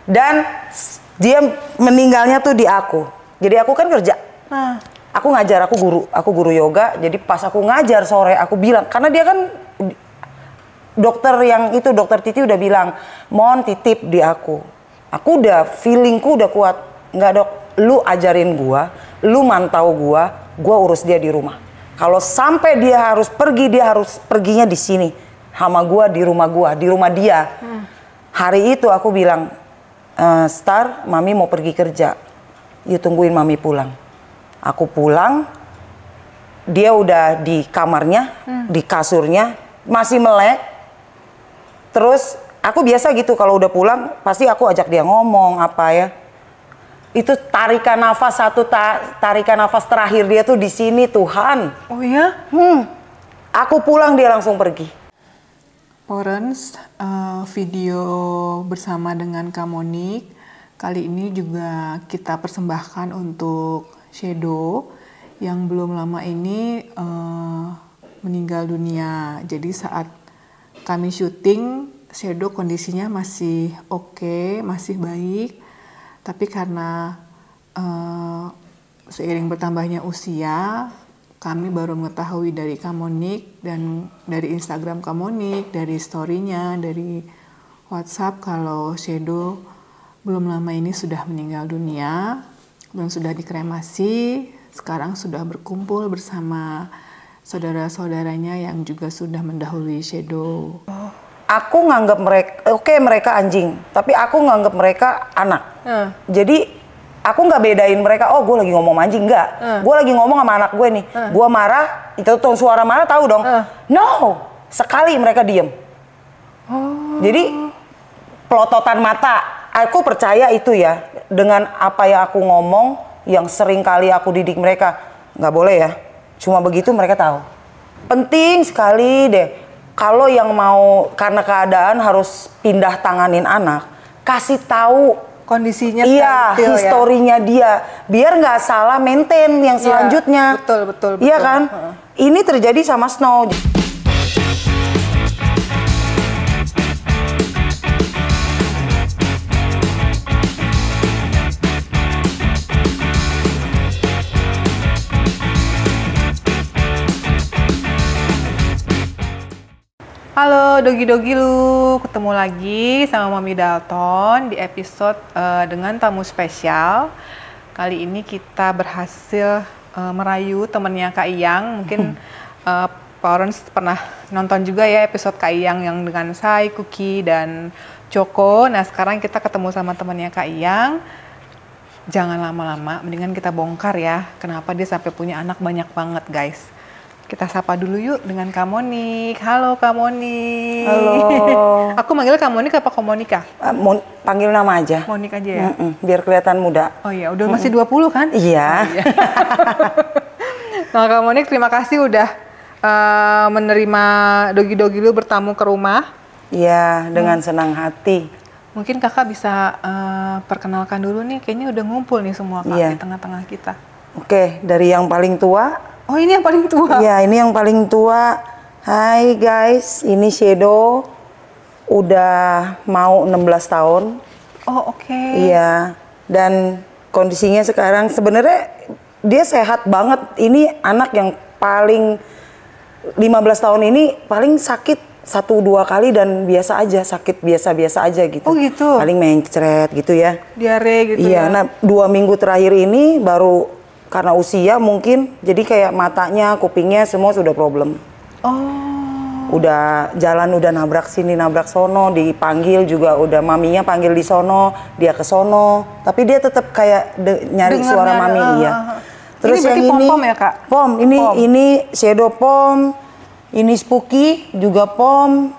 Dan dia meninggalnya tuh di aku. Jadi aku kan kerja. Aku ngajar, aku guru yoga. Jadi pas aku ngajar sore aku bilang, karena dia kan dokter yang itu, dokter Titi udah bilang, mohon titip di aku. Aku udah, feelingku udah kuat. Enggak dok, lu ajarin gua, lu mantau gua urus dia di rumah. Kalau sampai dia harus perginya di sini. Sama gua, di rumah dia. Hari itu aku bilang, Star, mami mau pergi kerja. You tungguin mami pulang. Aku pulang, dia udah di kamarnya, di kasurnya, masih melek. Terus aku biasa gitu kalau udah pulang pasti aku ajak dia ngomong apa ya. Itu tarikan nafas terakhir dia tuh di sini Tuhan. Oh ya? Aku pulang dia langsung pergi. Parents, video bersama dengan Kak Monik kali ini juga kita persembahkan untuk Shadow yang belum lama ini meninggal dunia. Jadi saat kami syuting, Shadow kondisinya masih oke, masih baik. Tapi karena seiring bertambahnya usia, kami baru mengetahui dari Kak Monik dan dari Instagram Kak Monik, dari story-nya, dari WhatsApp kalau Shadow belum lama ini sudah meninggal dunia dan sudah dikremasi. Sekarang sudah berkumpul bersama saudara-saudaranya yang juga sudah mendahului Shadow. Aku nganggap mereka anjing, tapi aku nganggap mereka anak. Jadi aku nggak bedain mereka, oh gue lagi ngomong anjing, nggak. Gue lagi ngomong sama anak gue nih. Gue marah, itu tone suara marah tahu dong. No, sekali mereka diem. Jadi pelototan mata, aku percaya itu ya. Dengan apa yang aku ngomong, yang sering kali aku didik mereka, nggak boleh ya. Cuma begitu mereka tahu. Penting sekali deh. Kalau yang mau karena keadaan harus pindah tanganin anak, kasih tahu kondisinya, iya, historinya ya. Dia, biar nggak salah maintain yang selanjutnya. Betul. Iya kan? Ini terjadi sama Snow. Halo Dogi-Dogi lu, ketemu lagi sama Mami Dalton di episode dengan tamu spesial. Kali ini kita berhasil merayu temennya Kak Iyang. Mungkin parents pernah nonton juga ya episode Kak Iyang yang dengan Sai, Kuki, dan Joko. Nah sekarang kita ketemu sama temennya Kak Iyang. Jangan lama-lama, mendingan kita bongkar ya kenapa dia sampai punya anak banyak banget guys. Kita sapa dulu yuk dengan Kak Monik. Halo Kak Monik. Halo. Aku manggil Kak Monik apa Kak Monika? Panggil nama aja. Monik aja ya? Biar kelihatan muda. Oh iya, udah masih 20 kan? Iya. Oh, iya. Nah Kak Monik, terima kasih udah menerima Dogi-Dogi lu bertamu ke rumah. Iya, dengan senang hati. Mungkin kakak bisa perkenalkan dulu nih, kayaknya udah ngumpul nih semua Kak di tengah-tengah kita. Oke, dari yang paling tua. Oh ini yang paling tua? Iya, ini yang paling tua. Hai guys, ini Shadow. Udah mau 16 tahun. Oh oke. Iya, dan kondisinya sekarang sebenarnya dia sehat banget. Ini anak yang paling 15 tahun ini paling sakit 1-2 kali dan biasa aja, sakit biasa-biasa aja gitu. Oh gitu? Paling mencret gitu ya. Diare gitu iya, ya? Nah 2 minggu terakhir ini baru karena usia mungkin, jadi kayak matanya, kupingnya semua sudah problem. Oh. Udah jalan udah nabrak sini, nabrak sono, dipanggil juga udah maminya panggil di sono, dia ke sono. Tapi dia tetap kayak nyari dengar suara mami, iya. Terus ini yang ini pom ya Kak? Pom, ini Shadow pom, ini Spooky juga pom.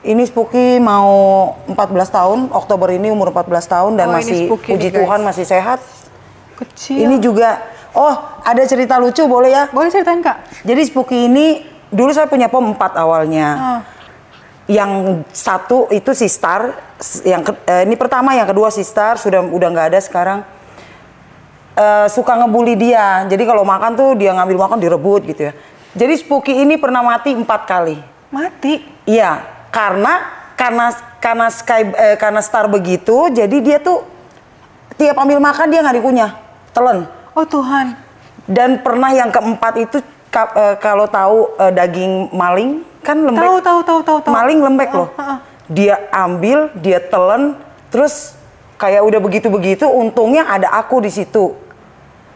Ini Spooky mau 14 tahun, Oktober ini umur 14 tahun dan masih puji Tuhan masih sehat. Kecil. Ini juga ada cerita lucu boleh ya? Boleh ceritain Kak. Jadi Spooky ini dulu saya punya pom 4 awalnya. Yang satu itu si Star, ini pertama, yang kedua si Star udah nggak ada sekarang. Suka ngebully dia. Jadi kalau makan tuh dia ngambil makan direbut gitu ya. Jadi Spooky ini pernah mati 4 kali. Mati? Iya, karena karena Star begitu, jadi dia tuh tiap ambil makan dia nggak dikunyah, telan. Oh Tuhan. Dan pernah yang keempat itu kalau tahu daging maling kan lembek. Tahu. Maling lembek loh. Dia ambil, dia telan, terus kayak udah begitu-begitu, untungnya ada aku di situ.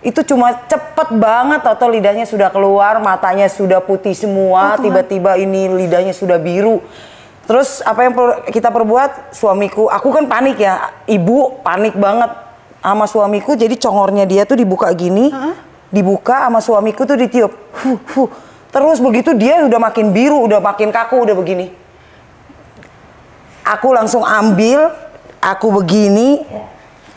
Itu cuma cepet banget, atau lidahnya sudah keluar, matanya sudah putih semua, tiba-tiba ini lidahnya sudah biru. Terus apa yang kita perbuat, suamiku, aku kan panik ya, ibu panik banget sama suamiku, jadi congornya dia tuh dibuka gini, dibuka sama suamiku tuh ditiup. Terus begitu dia udah makin biru, udah makin kaku, udah begini. Aku langsung ambil, aku begini,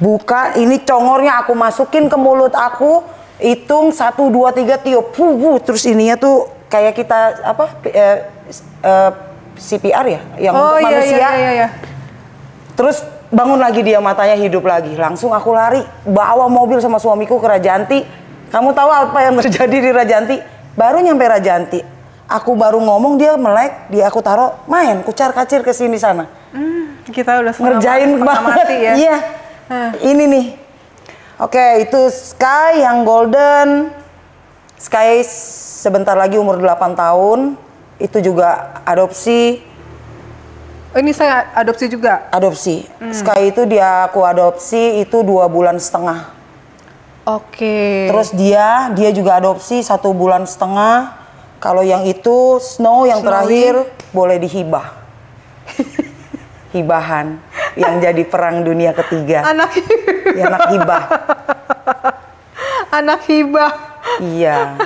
buka, ini congornya aku masukin ke mulut aku, hitung 1, 2, 3 tiup, terus ininya tuh kayak kita apa CPR ya, yang untuk manusia. Iya. Terus bangun lagi dia, matanya hidup lagi. Langsung aku lari, bawa mobil sama suamiku ke Rajanti. Kamu tahu apa yang terjadi di Rajanti? Baru nyampe Rajanti, aku baru ngomong dia melek, dia aku taruh main kucar kacir ke sini sana. Kita udah ngerjain banget mati ya. Iya. Ini nih. Oke, itu Sky yang golden. Sky sebentar lagi umur 8 tahun. Itu juga adopsi. Oh, ini saya adopsi juga? Adopsi. Sky itu aku adopsi itu 2,5 bulan. Oke. Terus dia juga adopsi 1,5 bulan. Kalau yang itu Snow yang terakhir boleh dihibah. Hibahan yang jadi perang dunia ketiga. Anak hibah. Anak hibah. Iya.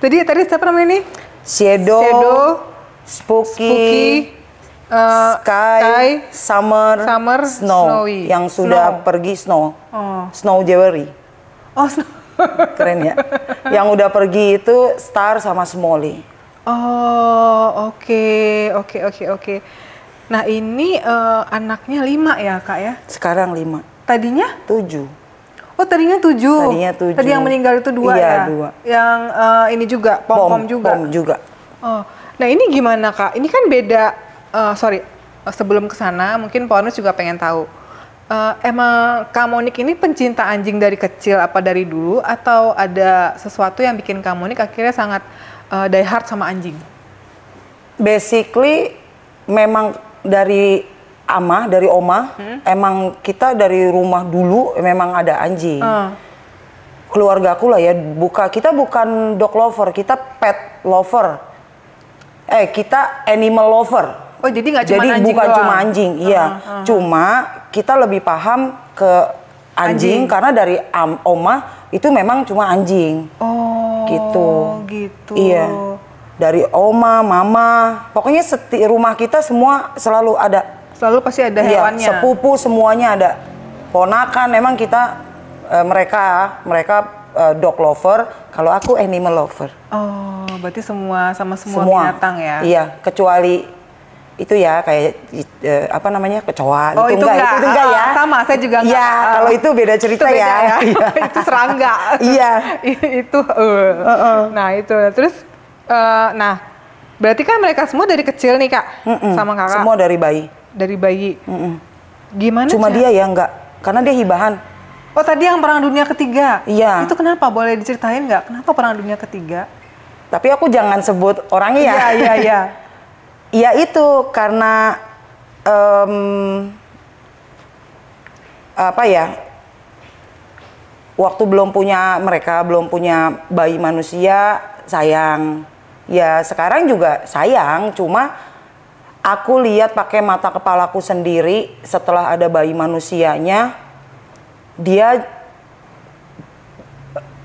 Tadi siapa namanya ini? Shadow, Spooky, Sky, Summer, Snowy. Yang sudah pergi Snow. Snow Jewelry. Oh, Snow. Keren ya. Yang udah pergi itu Star sama Smalley. Oh, oke. Nah, ini anaknya 5 ya, Kak ya? Sekarang 5. Tadinya? 7. Oh, tadinya 7. Tadinya 7. Tadi yang meninggal itu 2 iya, ya? 2. Yang ini juga, pom-pom juga? Pom juga. Oh, nah ini gimana, Kak? Ini kan beda, sebelum ke sana mungkin Ponus juga pengen tahu. Emang Kak Monik ini pencinta anjing dari kecil apa dari dulu? Atau ada sesuatu yang bikin Kak Monik akhirnya sangat die hard sama anjing? Basically, memang dari oma, emang kita dari rumah dulu memang ada anjing. Keluarga aku lah ya, kita bukan dog lover, kita pet lover. Kita animal lover. Oh, jadi nggak cuma anjing doang? Jadi bukan cuma anjing, iya. Cuma kita lebih paham ke anjing. Karena dari oma itu memang cuma anjing. Oh, gitu. Iya. Dari oma, mama, pokoknya rumah kita semua selalu ada. Selalu pasti ada hewannya. Iya, sepupu semuanya ada. Ponakan, memang kita mereka dog lover, kalau aku animal lover. Oh, berarti semua binatang ya? Iya, kecuali itu ya kayak apa namanya, kecoa. Oh, itu enggak ya? Sama, saya juga enggak. Iya, kalau itu beda cerita itu beda ya. Itu serangga. Iya. Itu. Nah itu, terus. Nah, berarti kan mereka semua dari kecil nih, Kak, sama Kakak? Semua dari bayi. Dari bayi. Gimana? Cuma dia ya enggak, karena dia hibahan. Oh, tadi yang Perang Dunia Ketiga? Iya. Itu kenapa? Boleh diceritain nggak? Kenapa Perang Dunia Ketiga? Tapi aku jangan sebut orangnya ya. Iya. Ya itu karena apa ya? Waktu mereka belum punya bayi manusia, sayang. Ya sekarang juga sayang, cuma aku lihat pakai mata kepalaku sendiri setelah ada bayi manusianya, dia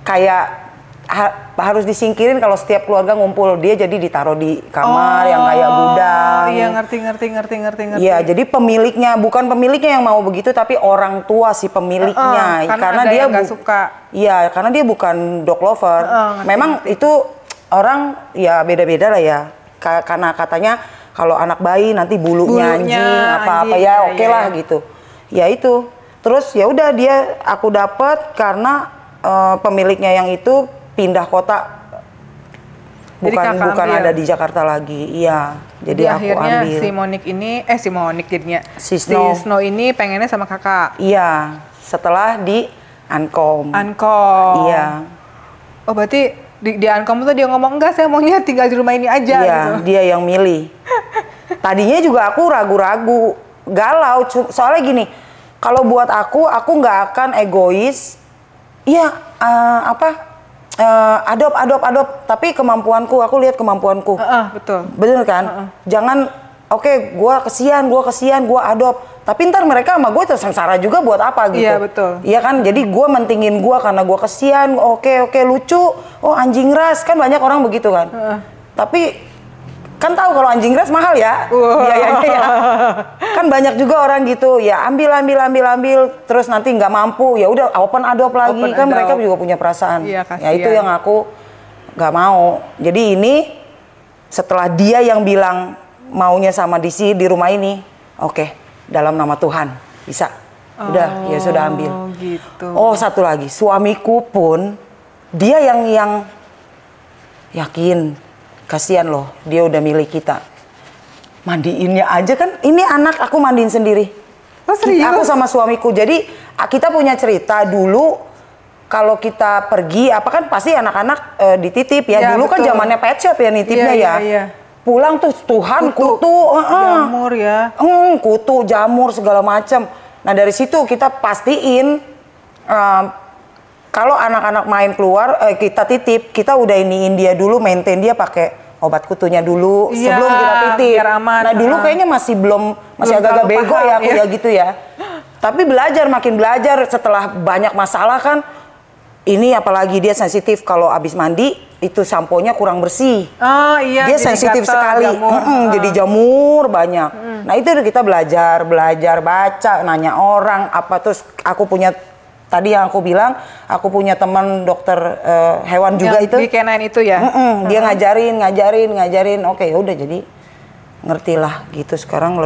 kayak harus disingkirin kalau setiap keluarga ngumpul, dia jadi ditaruh di kamar yang kayak gudang. Iya, ngerti. Iya, jadi bukan pemiliknya yang mau begitu, tapi orang tua si pemiliknya. Karena dia nggak suka. Iya, karena dia bukan dog lover. Memang itu orang ya beda-beda lah ya. Karena katanya kalau anak bayi nanti bulunya anjing apa-apa ya, oke lah gitu. Ya itu. Terus ya udah aku dapat karena pemiliknya yang itu pindah kota, bukan ada di Jakarta lagi. Iya, Jadi aku akhirnya ambil. si Monik jadinya. Si Si Snow ini pengennya sama kakak. Iya, setelah di Ankom. Ankom. Iya. Oh berarti di Ankom tuh dia ngomong enggak, saya maunya tinggal di rumah ini aja Iya, gitu. dia yang milih. Tadinya juga aku ragu-ragu, galau. Soalnya gini, kalau buat aku nggak akan egois. Iya, adop. Tapi kemampuanku, aku lihat kemampuanku. Betul. Bener kan? Jangan, oke, gua kesian, gua adop. Tapi ntar mereka sama gue tersengsara juga buat apa gitu. Iya, betul. Iya kan? Jadi gue mentingin gue karena gue kesian, oke, lucu. Oh anjing ras, kan banyak orang begitu kan. Tapi kan tahu kalau anjing ras mahal ya biayanya ya. Kan banyak juga orang gitu, ya ambil. Terus nanti nggak mampu, ya udah open adopt lagi. Kan mereka juga punya perasaan. Iya, ya itu yang aku nggak mau. Jadi ini setelah dia yang bilang maunya sama DC di rumah ini, oke. Dalam nama Tuhan bisa, udah ya sudah ambil. Gitu. Oh satu lagi, suamiku pun dia yang yakin, kasihan loh, dia udah milih kita. Mandiinnya aja kan, ini anak aku mandiin sendiri. Oh, serius? Aku sama suamiku. Jadi kita punya cerita dulu. Kalau kita pergi, apa kan pasti anak-anak dititip ya. Ya dulu betul. kan zamannya pet shop ya nitipnya ya. Iya. Pulang tuh Tuhan kutu, jamur ya. Kutu, jamur segala macam. Nah dari situ kita pastiin kalau anak-anak main keluar kita titip, kita udah iniin dia dulu, maintain dia pakai obat kutunya dulu sebelum kita titip. Biar aman. Nah dulu kayaknya masih agak-agak bego ya aku ya gitu ya. Tapi makin belajar setelah banyak masalah kan. Ini apalagi dia sensitif kalau abis mandi itu samponya kurang bersih. Oh iya. Dia sensitif sekali. Jadi jamur banyak. Nah itu kita belajar baca, nanya orang apa. Terus aku punya tadi yang aku bilang, aku punya teman dokter hewan juga yang itu. Di K9 itu ya. Dia ngajarin. Oke ya udah jadi ngerti lah gitu sekarang.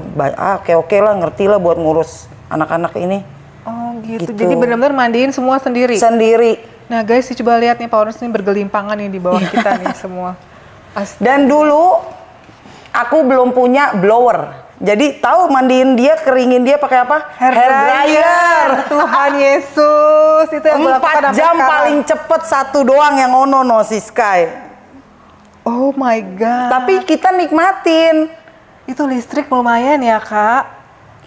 Oke lah ngerti lah buat ngurus anak-anak ini. Oh gitu. Jadi benar-benar mandiin semua sendiri. Nah guys, coba lihat nih Powerus ini bergelimpangan nih di bawah kita nih semua. Dan dulu aku belum punya blower. Jadi tahu mandiin dia, keringin dia pakai apa? Hair dryer. Tuhan Yesus, itu yang 4 jam paling cepet satu doang yang ono si Sky. Oh my god. Tapi kita nikmatin. Itu listrik lumayan ya kak.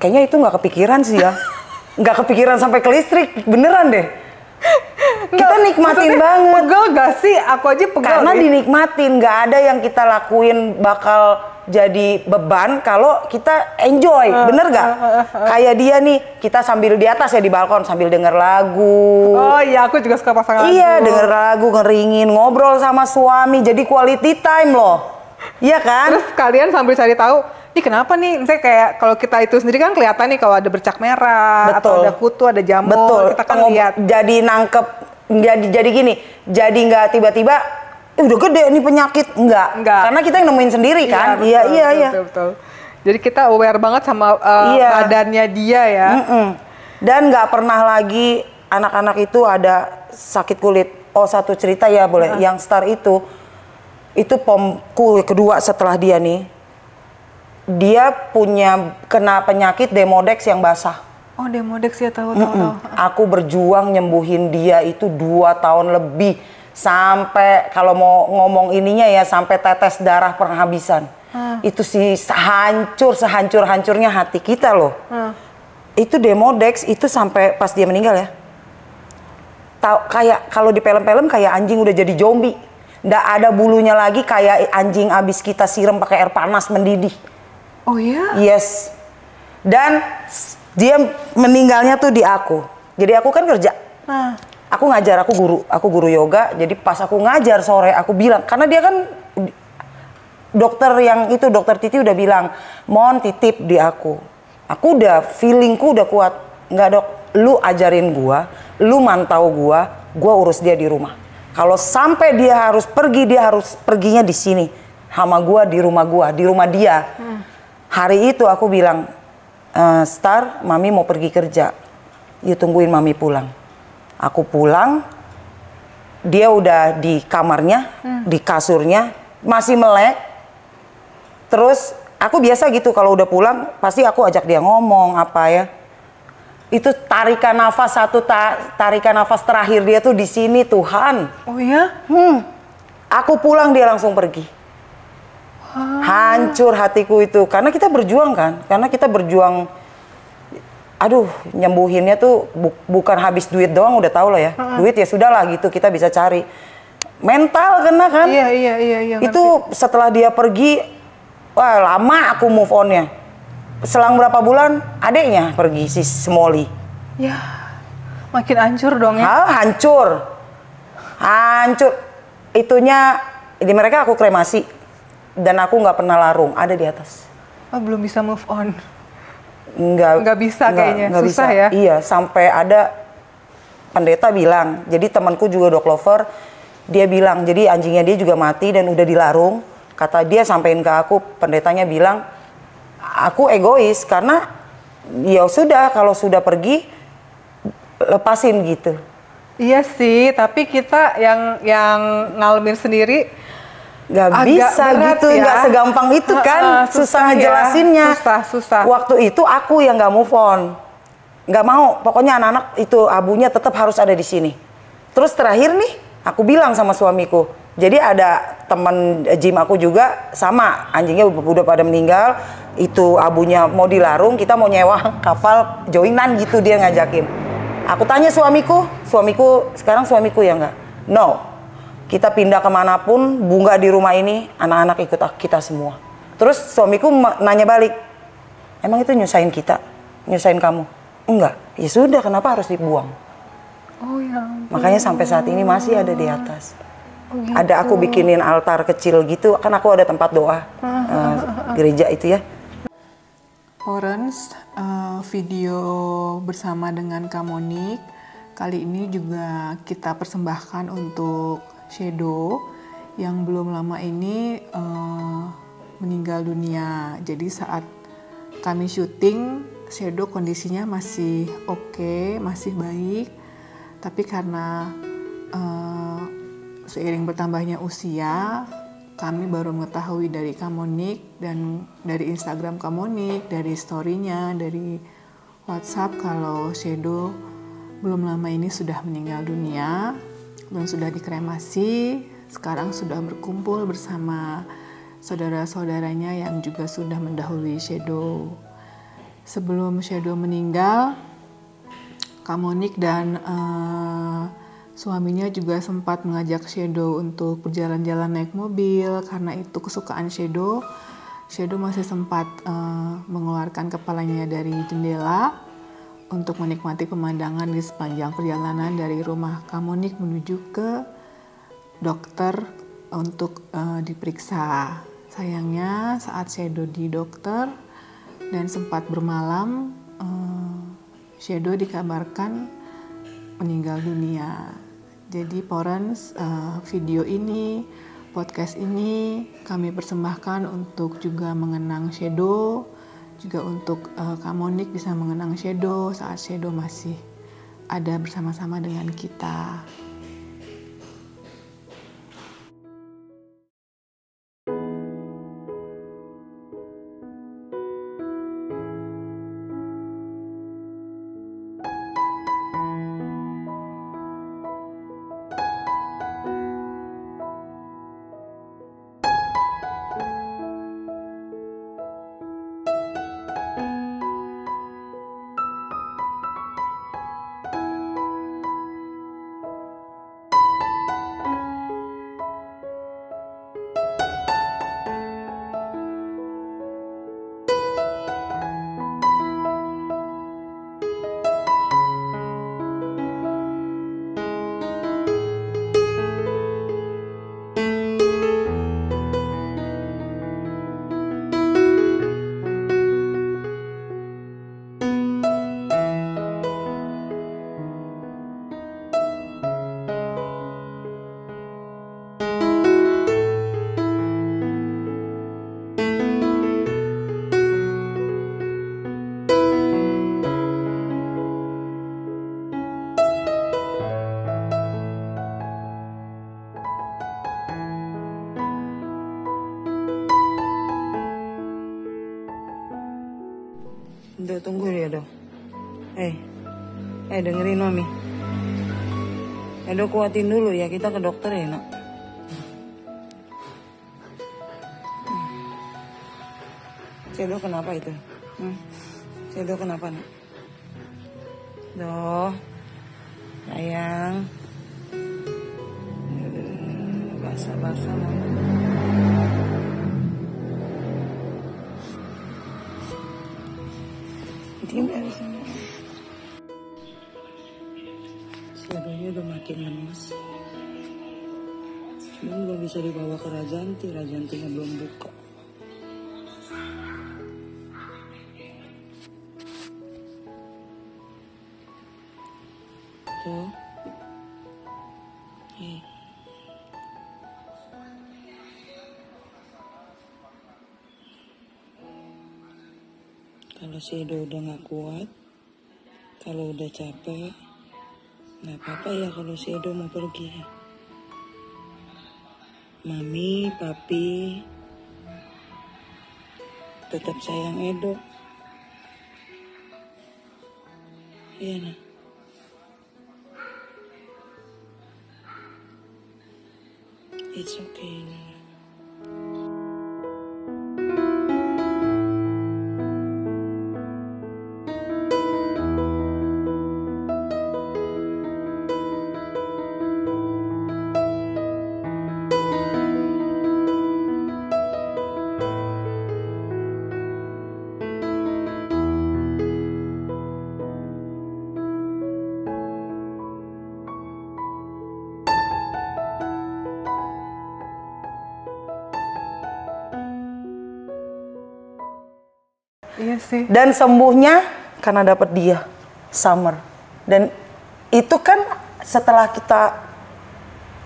Kayaknya itu nggak kepikiran sih ya. Nggak kepikiran sampai ke listrik, beneran deh. Kita nikmatin banget. Pegel gak sih? Aku aja pegel. Karena dinikmatin, nggak ada yang kita lakuin bakal jadi beban kalau kita enjoy, bener gak? Kayak dia nih, kita sambil di atas ya di balkon sambil denger lagu. Oh iya, aku juga suka pasang lagu. Iya, denger lagu, ngeringin, ngobrol sama suami, jadi quality time loh. Iya kan? Terus kalian sambil cari tahu, ini kenapa nih? Misalnya kayak kalau kita itu sendiri kan kelihatan nih kalau ada bercak merah, atau ada kutu, ada jamur, betul. Kita kan lihat. Jadi nangkep, jadi gini, jadi nggak tiba-tiba udah gede nih penyakit, enggak. Karena kita yang nemuin sendiri kan. Iya. Betul. Jadi kita aware banget sama badannya dia ya. Dan nggak pernah lagi anak-anak itu ada sakit kulit. Oh satu cerita ya boleh. Yang star itu pomku kedua setelah dia nih. Dia kena penyakit Demodex yang basah. Oh Demodex ya tahu. Aku berjuang nyembuhin dia itu 2 tahun lebih. Sampai kalau mau ngomong ininya ya sampai tetes darah penghabisan. Itu sih sehancur-hancurnya hati kita loh. Itu Demodex itu sampai pas dia meninggal ya. Kayak kalau di film-film kayak anjing udah jadi zombie. Nggak ada bulunya lagi, kayak anjing abis kita siram pakai air panas mendidih. Oh iya? Yes. Dan dia meninggalnya tuh di aku. Jadi aku kan kerja. Aku ngajar, aku guru yoga. Jadi pas aku ngajar sore aku bilang, karena dia kan dokter Titi udah bilang, mohon titip di aku. Aku udah feelingku udah kuat. Enggak dok, lu ajarin gua, lu mantau gua urus dia di rumah. Kalau sampai dia harus perginya di sini sama gua, di rumah dia. Hari itu aku bilang, Star, mami mau pergi kerja. You tungguin mami pulang. Aku pulang, dia udah di kamarnya, di kasurnya, masih melek. Terus Aku biasa gitu kalau udah pulang pasti aku ajak dia ngomong apa ya. Itu tarikan nafas tarikan nafas terakhir dia tuh di sini, Tuhan. Oh ya? Aku pulang dia langsung pergi. Hancur hatiku itu karena kita berjuang kan, karena kita berjuang. Aduh, nyembuhinnya tuh bukan habis duit doang, udah tau lah ya. Duit ya sudahlah gitu, kita bisa cari. Mental kena kan? Iya. Itu setelah dia pergi, wah lama aku move on-nya. Selang berapa bulan, adeknya pergi si Smolly. Ya, makin hancur dong ya? Hancur. Itunya, di mereka aku kremasi. Dan aku nggak pernah larung, ada di atas. Oh, belum bisa move on? Nggak bisa kayaknya, susah bisa. ya? Iya, sampai ada pendeta bilang, jadi temanku juga dog lover, dia bilang, jadi anjingnya dia juga mati dan udah dilarung. Kata dia sampein ke aku, pendetanya bilang, aku egois karena ya sudah kalau sudah pergi lepasin gitu. Iya sih, tapi kita yang ngalamin sendiri Nggak bisa gitu, ya. nggak segampang itu kan, susah ngejelasinnya. Susah. Waktu itu aku yang nggak move on, nggak mau. Pokoknya anak-anak itu abunya tetap harus ada di sini. Terus terakhir nih, aku bilang sama suamiku. Jadi ada teman gym aku juga sama, anjingnya udah pada meninggal. Itu abunya mau dilarung, kita mau nyewa kapal joinan gitu, dia ngajakin. Aku tanya suamiku sekarang suamiku ya nggak? No. Kita pindah kemanapun, bunga di rumah ini, anak-anak ikut kita semua. Terus suamiku nanya balik, emang itu nyusahin kita? Nyusahin kamu? Enggak, ya sudah kenapa harus dibuang? Oh ya. Makanya sampai saat ini masih ada di atas. Oh, gitu. Ada aku bikinin altar kecil gitu, kan aku ada tempat doa, gereja itu ya. Orange, video bersama dengan Kamonik. Kali ini juga kita persembahkan untuk Shadow yang belum lama ini meninggal dunia. Jadi saat kami syuting, Shadow kondisinya masih oke, masih baik. Tapi karena seiring bertambahnya usia, kami baru mengetahui dari Kamonik dan dari Instagram Kamonik, dari story-nya, dari WhatsApp kalau Shadow belum lama ini sudah meninggal dunia dan sudah dikremasi. Sekarang sudah berkumpul bersama saudara-saudaranya yang juga sudah mendahului Shadow. Sebelum Shadow meninggal, Kamonik dan suaminya juga sempat mengajak Shadow untuk berjalan-jalan naik mobil karena itu kesukaan Shadow. Shadow masih sempat mengeluarkan kepalanya dari jendela untuk menikmati pemandangan di sepanjang perjalanan dari rumah Kamonik menuju ke dokter untuk diperiksa. Sayangnya saat Shadow di dokter dan sempat bermalam, Shadow dikabarkan meninggal dunia. Jadi Porens, video ini, podcast ini kami persembahkan untuk juga mengenang Shadow, juga untuk Kamonik bisa mengenang Shadow saat Shadow masih ada bersama-sama dengan kita. Edo. Dengerin Mami. Edo kuatin dulu ya, kita ke dokter ya nak. Edo kenapa itu? Edo kenapa nak? Doh, sayang. Basah-basah Mama. Diam dari sini. Sebenarnya udah makin lemes. Cuma belum bisa dibawa ke Rajanti. Rajantinya belum buka. Tuh. Kalau si Edo udah gak kuat, kalau udah capek, gak apa-apa ya kalau si Edo mau pergi. Mami, Papi, tetap sayang Edo. Iya nah. It's okay. Iya sih. Dan sembuhnya karena dapat dia, Summer. Dan itu kan setelah kita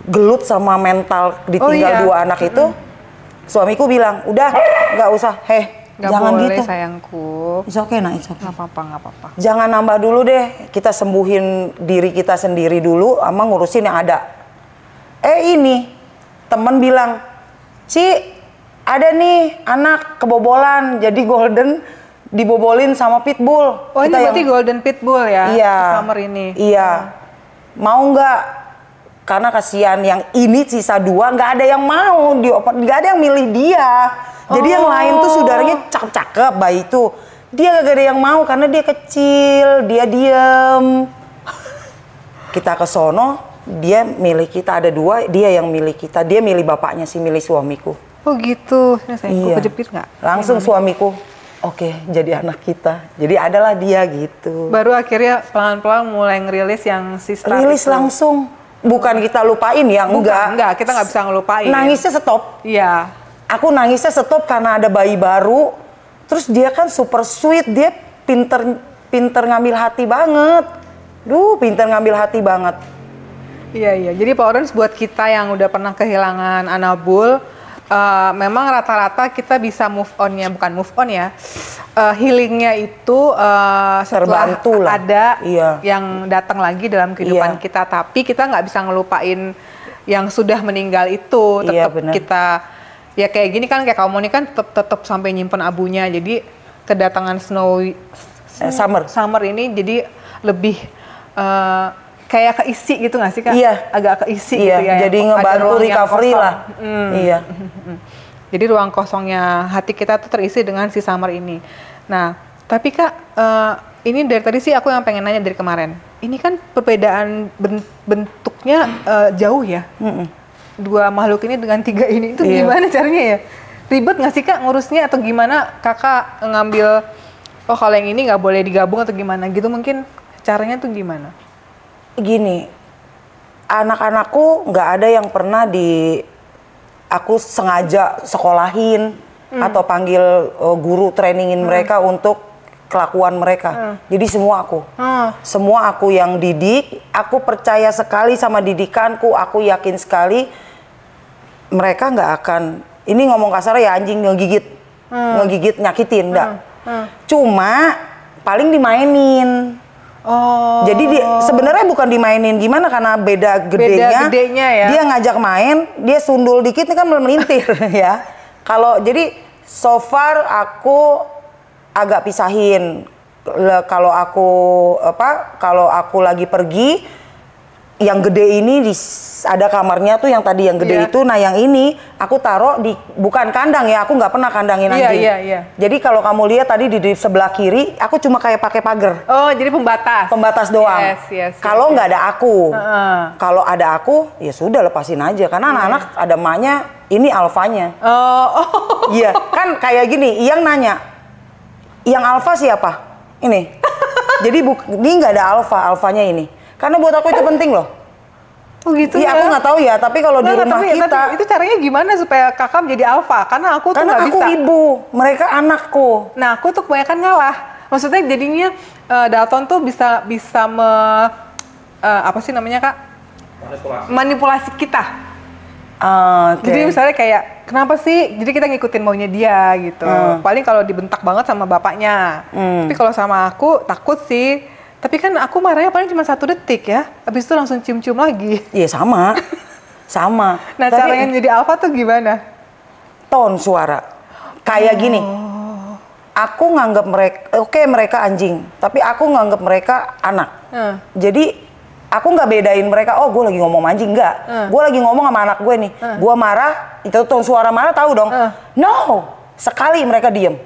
gelut sama mental ditinggal dua anak itu, suamiku bilang, udah nggak usah, jangan boleh, gitu. Sayangku. It's okay nak, it's okay. Nggak apa-apa. Jangan nambah dulu deh, kita sembuhin diri kita sendiri dulu, sama ngurusin yang ada. Ini temen bilang, ada nih anak kebobolan, jadi Golden dibobolin sama Pitbull. Oh kita ini berarti Golden Pitbull ya? Iya. Summer ini. Iya. Mau nggak? Karena kasihan yang ini sisa 2 nggak ada yang mau dioper, nggak ada yang milih dia. Jadi yang lain tuh saudaranya cakep-cakep bayi itu. Dia gak ada yang mau karena dia kecil, dia diem. Kita ke sono, dia milih kita ada 2, dia yang milih kita. Dia milih bapaknya sih, milih suamiku. Oh gitu. Nah, sayangku kejepit nggak? Langsung suamiku. Oke, jadi anak kita. Jadi adalah dia gitu. Baru akhirnya pelan-pelan mulai ngerilis yang sister. Rilis itu langsung. Bukan kita lupain ya, enggak. Kita nggak bisa ngelupain. Nangisnya stop. Iya. Aku nangisnya stop karena ada bayi baru. Terus dia kan super sweet, dia pinter ngambil hati banget. Pinter ngambil hati banget. Iya. Jadi Pak Orange buat kita yang udah pernah kehilangan Anabul, memang rata-rata kita bisa move on-nya, bukan move on ya, healingnya itu setelah ada yang datang lagi dalam kehidupan kita. Tapi kita nggak bisa ngelupain yang sudah meninggal itu. Tetap kita, ya kayak gini kan, kayak kamu ini kan tetap sampai nyimpen abunya. Jadi kedatangan Summer ini jadi lebih kayak keisi gitu nggak sih Kak? Iya. Agak keisi gitu ya. Jadi ngebantu recovery lah. Iya. Jadi ruang kosongnya hati kita tuh terisi dengan si Summer ini. Nah, tapi Kak, ini dari tadi sih aku yang pengen nanya dari kemarin. Ini kan perbedaan bentuknya jauh ya. 2 makhluk ini dengan 3 ini itu gimana caranya ya? Ribet nggak sih Kak ngurusnya atau gimana? Kakak ngambil, oh kalau yang ini nggak boleh digabung atau gimana gitu, mungkin caranya tuh gimana? Gini, anak-anakku nggak ada yang pernah aku sengaja sekolahin atau panggil guru trainingin mereka untuk kelakuan mereka. Jadi semua aku yang didik. Aku percaya sekali sama didikanku. Aku yakin sekali mereka nggak akan, ini ngomong kasar ya, anjing ngegigit nyakitin, enggak. Cuma paling dimainin. Jadi sebenarnya bukan dimainin gimana, karena beda gedenya ya. Dia ngajak main, dia sundul dikit nih kan melintir ya. Kalau jadi so far aku agak pisahin. kalau aku lagi pergi, yang gede ini ada kamarnya tuh yang tadi yang gede itu. Nah yang ini aku taruh di bukan kandang ya, aku nggak pernah kandangin anjing. Jadi kalau kamu lihat tadi di sebelah kiri, aku cuma kayak pakai pagar. Oh jadi pembatas. Pembatas doang. Kalau nggak ada aku, kalau ada aku ya sudah lepasin aja karena anak-anak ada emaknya, ini alfanya. Iya kan kayak gini, yang nanya, yang alfa siapa? Ini. Jadi ini nggak ada alfanya ini. Karena buat aku itu penting loh. Oh gitu ya? Aku nggak tahu ya, tapi kalau di rumah kita itu caranya gimana supaya kakak menjadi alfa? Karena aku tuh nggak bisa. Karena aku ibu, mereka anakku. Nah aku tuh kebanyakan ngalah. Maksudnya jadinya Dalton tuh bisa apa sih namanya kak? Manipulasi kita. Jadi misalnya kayak kenapa sih? Jadi kita ngikutin maunya dia gitu. Paling kalau dibentak banget sama bapaknya. Tapi kalau sama aku takut sih. Tapi kan aku marahnya paling cuma 1 detik ya. Habis itu langsung cium-cium lagi. Iya sama. Sama. Nah caranya jadi alfa tuh gimana? Tone suara. Kayak gini. Aku nganggap mereka anjing. Tapi aku nganggap mereka anak. Jadi aku nggak bedain mereka, oh gue lagi ngomong anjing. Enggak. Gue lagi ngomong sama anak gue nih. Gue marah, itu tone suara marah tahu dong. No. Sekali mereka diem.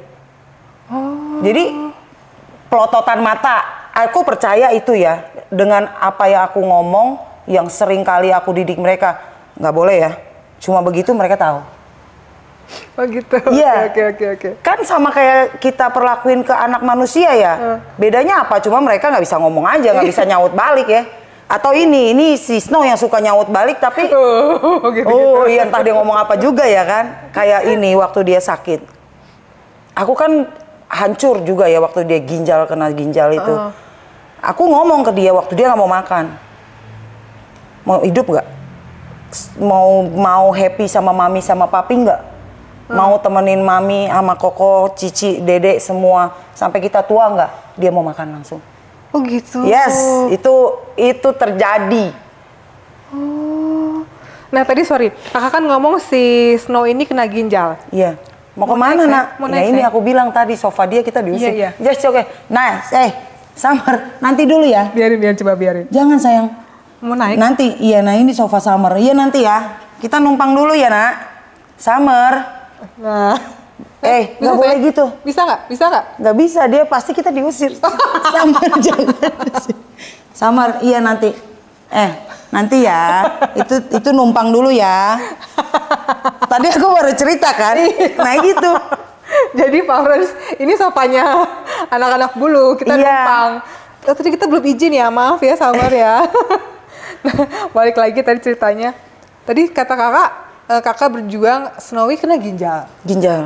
Jadi pelototan mata. Aku percaya itu ya, dengan apa yang aku ngomong, yang sering kali aku didik mereka, nggak boleh ya, cuma begitu mereka tahu. Oh gitu. Iya. Oke. Kan sama kayak kita perlakuin ke anak manusia ya. Bedanya apa? Cuma mereka nggak bisa ngomong aja, nggak bisa nyaut balik ya. Atau ini si Snow yang suka nyaut balik tapi iya entah dia ngomong apa juga ya kan. Kayak ini waktu dia sakit. Aku kan hancur juga ya waktu dia kena ginjal itu. Aku ngomong ke dia waktu dia nggak mau makan. Mau hidup nggak? Mau happy sama mami sama papi nggak? Mau temenin mami sama koko, cici, dedek semua sampai kita tua nggak? Dia mau makan langsung. Oh gitu. Yes, itu terjadi. Nah tadi sorry, kakak kan ngomong si Snow ini kena ginjal. Iya. Mau kemana nak? Nah ini aku bilang tadi sofa dia kita diusir. Iya. Just oke. Nah, Summer, nanti dulu ya. Biarin, coba biarin. Jangan sayang. Mau naik? Nanti, iya nah ini sofa Summer. Iya nanti ya. Kita numpang dulu ya nak. Summer. Nah. Nggak boleh gitu. Bisa nggak? Nggak bisa, dia pasti kita diusir. Summer jangan. Summer, iya nanti. Nanti ya. Itu numpang dulu ya. Tadi aku baru cerita kan. Nah gitu. Jadi Florence, ini sopanya anak-anak bulu, kita numpang. Tadi kita belum izin ya, maaf ya Summer ya. Nah, balik lagi tadi ceritanya. Tadi kata kakak berjuang Snowy kena ginjal.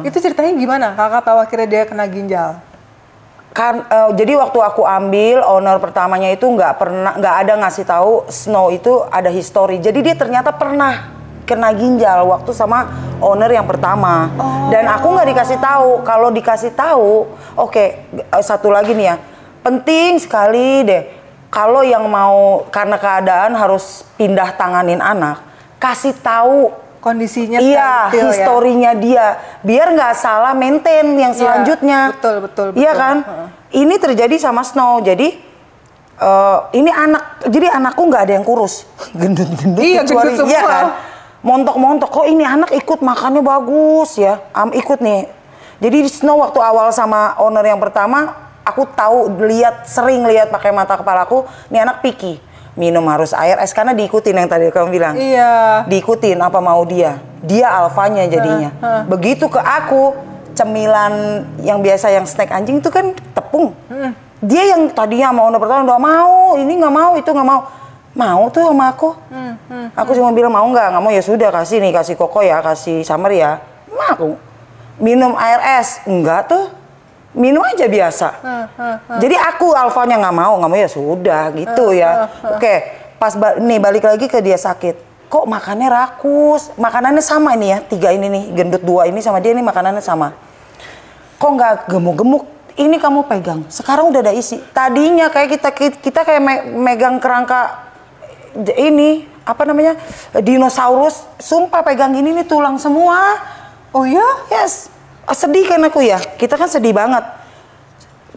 Itu ceritanya gimana? Kakak tahu akhirnya dia kena ginjal. Kan jadi waktu aku ambil owner pertamanya itu nggak ada ngasih tahu Snow itu ada histori. Jadi dia ternyata pernah kena ginjal waktu sama owner yang pertama. Dan aku nggak dikasih tahu. Kalau dikasih tahu, satu lagi nih ya, penting sekali deh. Kalau yang mau karena keadaan harus pindah tanganin anak, kasih tahu kondisinya, historinya dia, biar nggak salah maintain yang selanjutnya. Betul. Iya kan? Ini terjadi sama Snow. Jadi ini jadi anakku nggak ada yang kurus, gendut-gendut kecuali semua. Iya kan? Montok-montok, kok ini anak ikut makannya bagus ya, ikut nih. Jadi Snow waktu awal sama owner yang pertama, aku sering lihat pakai mata kepalaku, nih anak picky. Minum harus air es karena diikutin yang tadi kamu bilang. Iya. Diikutin apa mau dia alfanya jadinya. Begitu ke aku, cemilan yang biasa yang snack anjing itu kan tepung. Dia yang tadinya mau owner pertama udah mau, ini nggak mau, itu nggak mau. Mau tuh sama aku. Aku cuma bilang mau nggak mau ya sudah kasih koko ya, kasih Summer ya. Mau. Minum air es enggak tuh. Minum aja biasa. Jadi aku alfanya nggak mau ya sudah gitu ya. Pas balik lagi ke dia sakit. Kok makannya rakus? Makanannya sama ini ya, 3 ini nih, gendut 2 ini sama dia nih makanannya sama. Kok nggak gemuk-gemuk? Ini kamu pegang. Sekarang udah ada isi. Tadinya kayak kita kayak megang kerangka ini apa namanya dinosaurus, sumpah pegang ini nih tulang semua. Oh ya? Yes. Sedih kan aku ya. Kita kan sedih banget.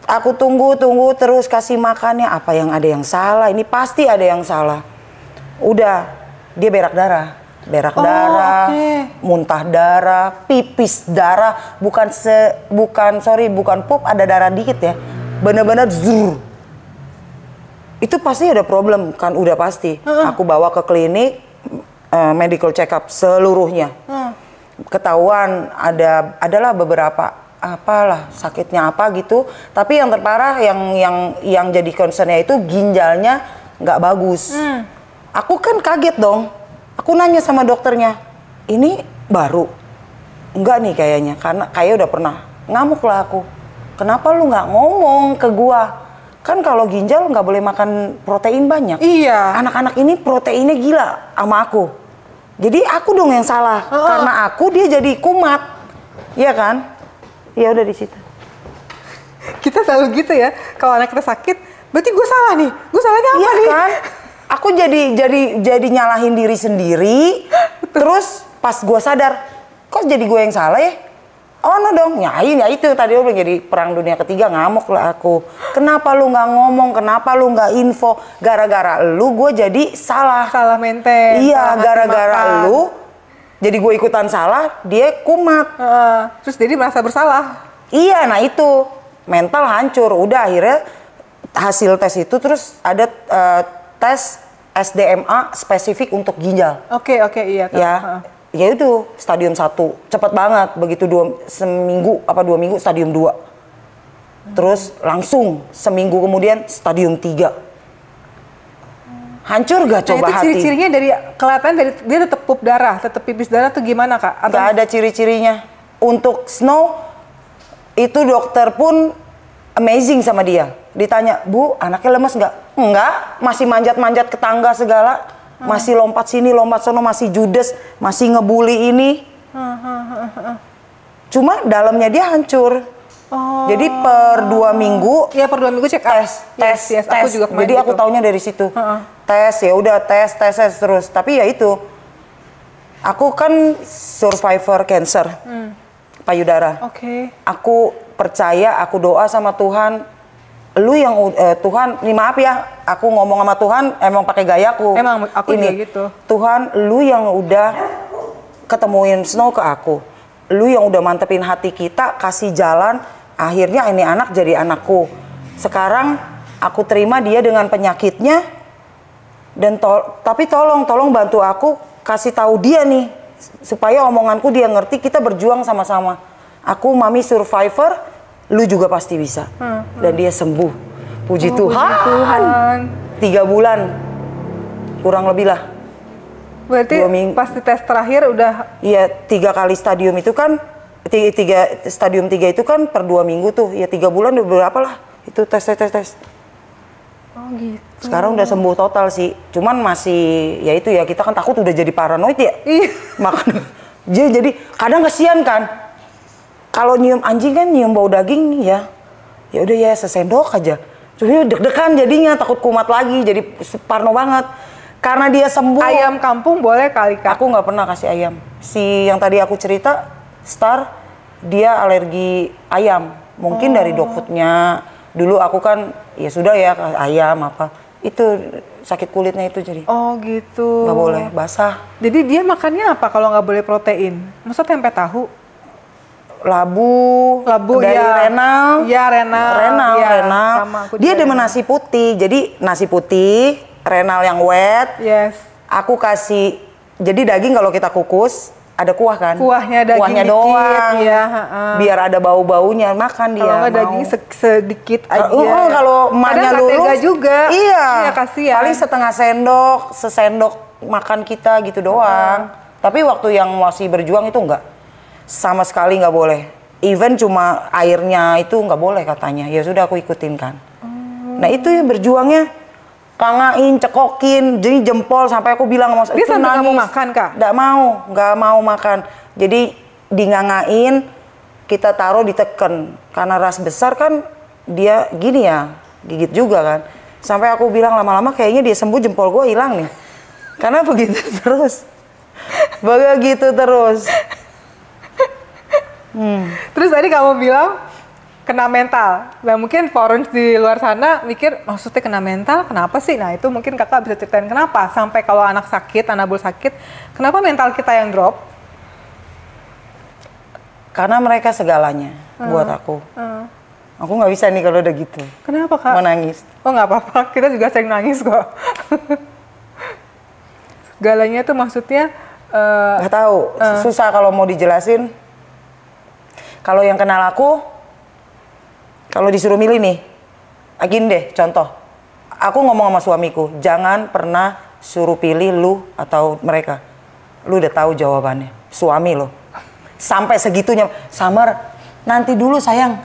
Aku tunggu terus kasih makannya. Apa yang ada yang salah? Ini pasti ada yang salah. Udah, dia berak darah. Muntah darah, pipis darah. Bukan pup, ada darah dikit ya. Bener-bener zur. Itu pasti ada problem kan, udah pasti. Aku bawa ke klinik, medical check up seluruhnya. Ketahuan adalah beberapa apalah sakitnya apa gitu. Tapi yang terparah yang jadi concernnya itu ginjalnya nggak bagus. Aku kan kaget dong. Aku nanya sama dokternya, ini baru? Enggak nih kayaknya, karena kayak udah pernah. Ngamuk lah aku. Kenapa lu nggak ngomong ke gua? Kan kalau ginjal nggak boleh makan protein banyak. Iya. Anak-anak ini proteinnya gila sama aku. Jadi aku dong yang salah. Karena aku dia jadi kumat. Iya kan? Ya udah di situ. Kita selalu gitu ya. Kalau anak kita sakit, berarti gue salah nih. Gue salahnya apa nih? Kan? Aku jadi nyalahin diri sendiri. Terus pas gue sadar, kok jadi gue yang salah ya? Oh no dong, ya itu tadi udah jadi perang dunia ketiga, ngamuk lah aku. Kenapa lu nggak ngomong? Kenapa lu nggak info? Gara-gara lu gue jadi salah. Salah maintain. Iya, gara-gara lu jadi gue ikutan salah, dia kumat. Terus jadi merasa bersalah. Iya, nah itu mental hancur. Udah akhirnya hasil tes itu terus ada tes SDMA spesifik untuk ginjal. Oke, iya. Ya itu stadium 1, cepat banget. Begitu 2 minggu stadium 2. Terus langsung seminggu kemudian stadium 3. Hancur gak coba itu hati? Ciri-cirinya dari kelihatan dari dia tetap pup darah, tetap pipis darah tuh gimana Kak? Gak ada ciri-cirinya. Untuk Snow itu dokter pun amazing sama dia. Ditanya, Bu, anaknya lemes nggak? Enggak, masih manjat-manjat ke tangga segala. Masih lompat sini, lompat sono, masih judes, masih ngebully ini. Cuma dalamnya dia hancur. Jadi per 2 minggu. Ya per 2 minggu cek tes. Aku juga Jadi aku taunya dari situ. Tes ya udah tes terus. Tapi ya itu. Aku kan survivor cancer payudara. Aku percaya, aku doa sama Tuhan. Lu yang Tuhan, ini maaf ya, aku ngomong sama Tuhan emang pakai gayaku. Emang aku ini juga gitu. Tuhan, lu yang udah ketemuin Snow ke aku, lu yang udah mantepin hati kita, kasih jalan, akhirnya ini anak jadi anakku. Sekarang aku terima dia dengan penyakitnya, dan tapi tolong bantu aku kasih tahu dia nih, supaya omonganku dia ngerti, kita berjuang sama-sama. Aku mami survivor. Lu juga pasti bisa. Dan dia sembuh. Puji Tuhan. 3 bulan. Kurang lebih lah. Berarti pas di tes terakhir udah... Iya, 3 kali stadium itu kan, stadium 3 itu kan per 2 minggu tuh. Ya 3 bulan udah berapa lah. Itu tes. Oh gitu. Sekarang udah sembuh total sih. Cuman masih, ya itu ya, kita kan takut udah jadi paranoid ya. Iya. Makanya, jadi kadang kesian kan. Kalau nyium anjing kan nyium bau daging nih ya. Ya udah ya sesendok aja. Cuma deg-degan jadinya, takut kumat lagi, jadi parno banget. Karena dia sembuh. Ayam kampung boleh kali Kak? Aku nggak pernah kasih ayam. Si yang tadi aku cerita, Star, dia alergi ayam. Mungkin dari dog foodnya. Dulu aku kan, ya sudah ya ayam apa. Itu sakit kulitnya itu jadi. Oh gitu. Nggak boleh, basah. Jadi dia makannya apa kalau nggak boleh protein? Masa tempe tahu? Labu dari ya. Renal. Ya, Renal. Sama, dia demen nasi putih. Jadi nasi putih, Renal yang wet. Yes. Aku kasih, jadi daging kalau kita kukus ada kuah kan? Kuahnya doang. Ya, biar ada bau-baunya, makan dia. Kalau nggak daging sedikit aja. Kalau emaknya lulus juga. Iya. Kasihan. Paling setengah sendok, sesendok makan kita gitu doang. Tapi waktu yang masih berjuang itu enggak. Sama sekali nggak boleh. Even cuma airnya itu nggak boleh katanya. Ya sudah aku ikutin kan. Nah itu yang berjuangnya. Kangain, cekokin, jadi jempol sampai aku bilang sama dia sampai nggak mau makan Kak? Nggak mau makan. Jadi dingangain, kita taruh diteken. Karena ras besar kan dia gini ya, gigit juga kan. Sampai aku bilang lama-lama kayaknya dia sembuh, jempol gue hilang nih. Karena begitu terus. Begitu terus. Terus tadi kamu bilang kena mental. Nah mungkin forum di luar sana mikir maksudnya kena mental, kenapa sih? Nah itu mungkin kakak bisa ceritain kenapa sampai kalau anak sakit, anabul sakit, kenapa mental kita yang drop? Karena mereka segalanya buat aku. Aku nggak bisa nih kalau udah gitu. Kenapa kak? Mau nangis. Oh nggak apa-apa, kita juga sering nangis kok. Segalanya tuh maksudnya nggak tahu, susah kalau mau dijelasin. Kalau yang kenal aku, kalau disuruh milih nih, gini deh contoh. Aku ngomong sama suamiku, jangan pernah suruh pilih lu atau mereka. Lu udah tahu jawabannya, suami lo. Sampai segitunya, Summer, nanti dulu sayang.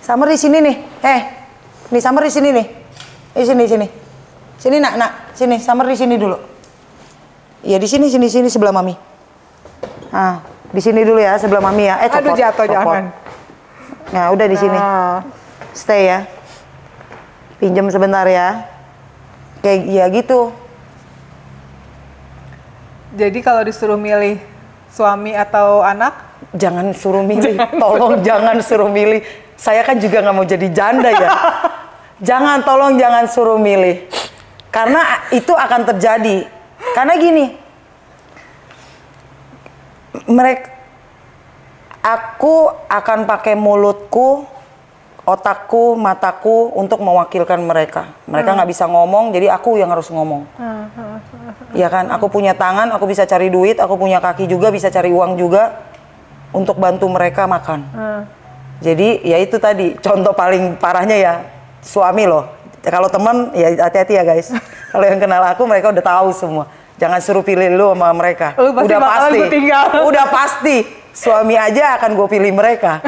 Summer di sini nih. Nih Summer di sini nih. Sini. Sini nak. Sini, Summer di sini dulu. Iya di sini sebelah mami. Nah, di sini dulu ya sebelah mami ya. Aduh jatuh jangan. Nah, udah di sini. Stay ya. Pinjam sebentar ya. Kayak ya gitu. Jadi kalau disuruh milih suami atau anak, jangan suruh milih, tolong jangan suruh milih. Saya kan juga nggak mau jadi janda ya. Tolong jangan suruh milih. Karena itu akan terjadi. Karena gini, aku akan pakai mulutku, otakku, mataku untuk mewakilkan mereka. Mereka nggak bisa ngomong, jadi aku yang harus ngomong. Ya kan, aku punya tangan, aku bisa cari duit, aku punya kaki juga, bisa cari uang juga untuk bantu mereka makan. Jadi ya itu tadi contoh paling parahnya ya suami loh. Kalau teman ya hati-hati ya guys. Kalau yang kenal aku mereka udah tahu semua. Jangan suruh pilih lu sama mereka. Udah pasti. Udah pasti. Suami aja akan gue pilih mereka.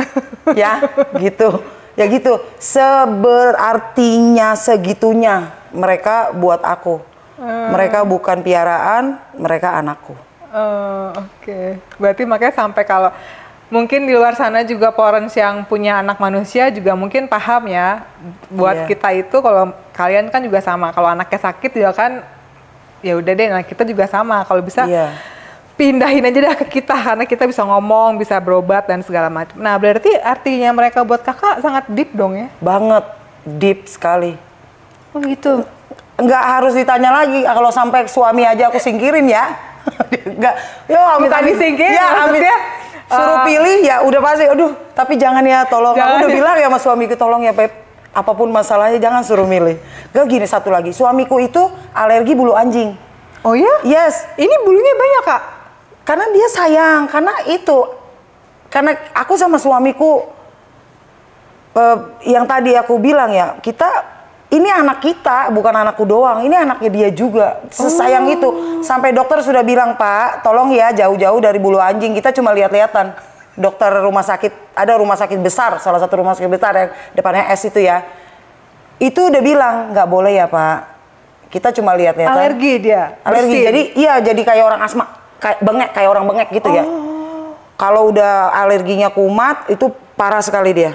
Ya gitu. Ya gitu. Seberartinya segitunya mereka buat aku. Mereka bukan piaraan, mereka anakku. Oke. Berarti makanya sampai kalau mungkin di luar sana juga parents yang punya anak manusia juga mungkin paham ya. Buat kita itu kalau kalian kan juga sama. Kalau anaknya sakit juga kan ya udah deh, nah kita juga sama. Kalau bisa pindahin aja dah ke kita karena kita bisa ngomong, bisa berobat dan segala macam. Nah, berarti artinya mereka buat kakak sangat deep dong ya? Banget, deep sekali. Oh gitu. Nggak harus ditanya lagi, kalau sampai suami aja aku singkirin ya. Nggak, bukan disingkirin ya, maksudnya suruh pilih ya udah pasti, aduh tapi jangan ya tolong. Aku udah bilang ya sama suamiku, tolong ya Pep, apapun masalahnya jangan suruh milih. Gak gini, satu lagi, suamiku itu alergi bulu anjing. Oh ya? Yes. Ini bulunya banyak kak? Karena dia sayang, karena aku sama suamiku yang tadi aku bilang ya, ini anak kita, bukan anakku doang, ini anaknya dia juga. Sesayang itu. Sampai dokter sudah bilang, Pak, tolong ya jauh-jauh dari bulu anjing. Kita cuma lihat-lihatan. Dokter rumah sakit, ada rumah sakit besar, salah satu rumah sakit besar yang depannya S itu ya. Itu udah bilang, nggak boleh ya Pak. Kita cuma lihat-lihatan. Alergi dia? Alergi, jadi kayak orang asma. Kayak orang bengek gitu ya. Kalau udah alerginya kumat, itu parah sekali dia.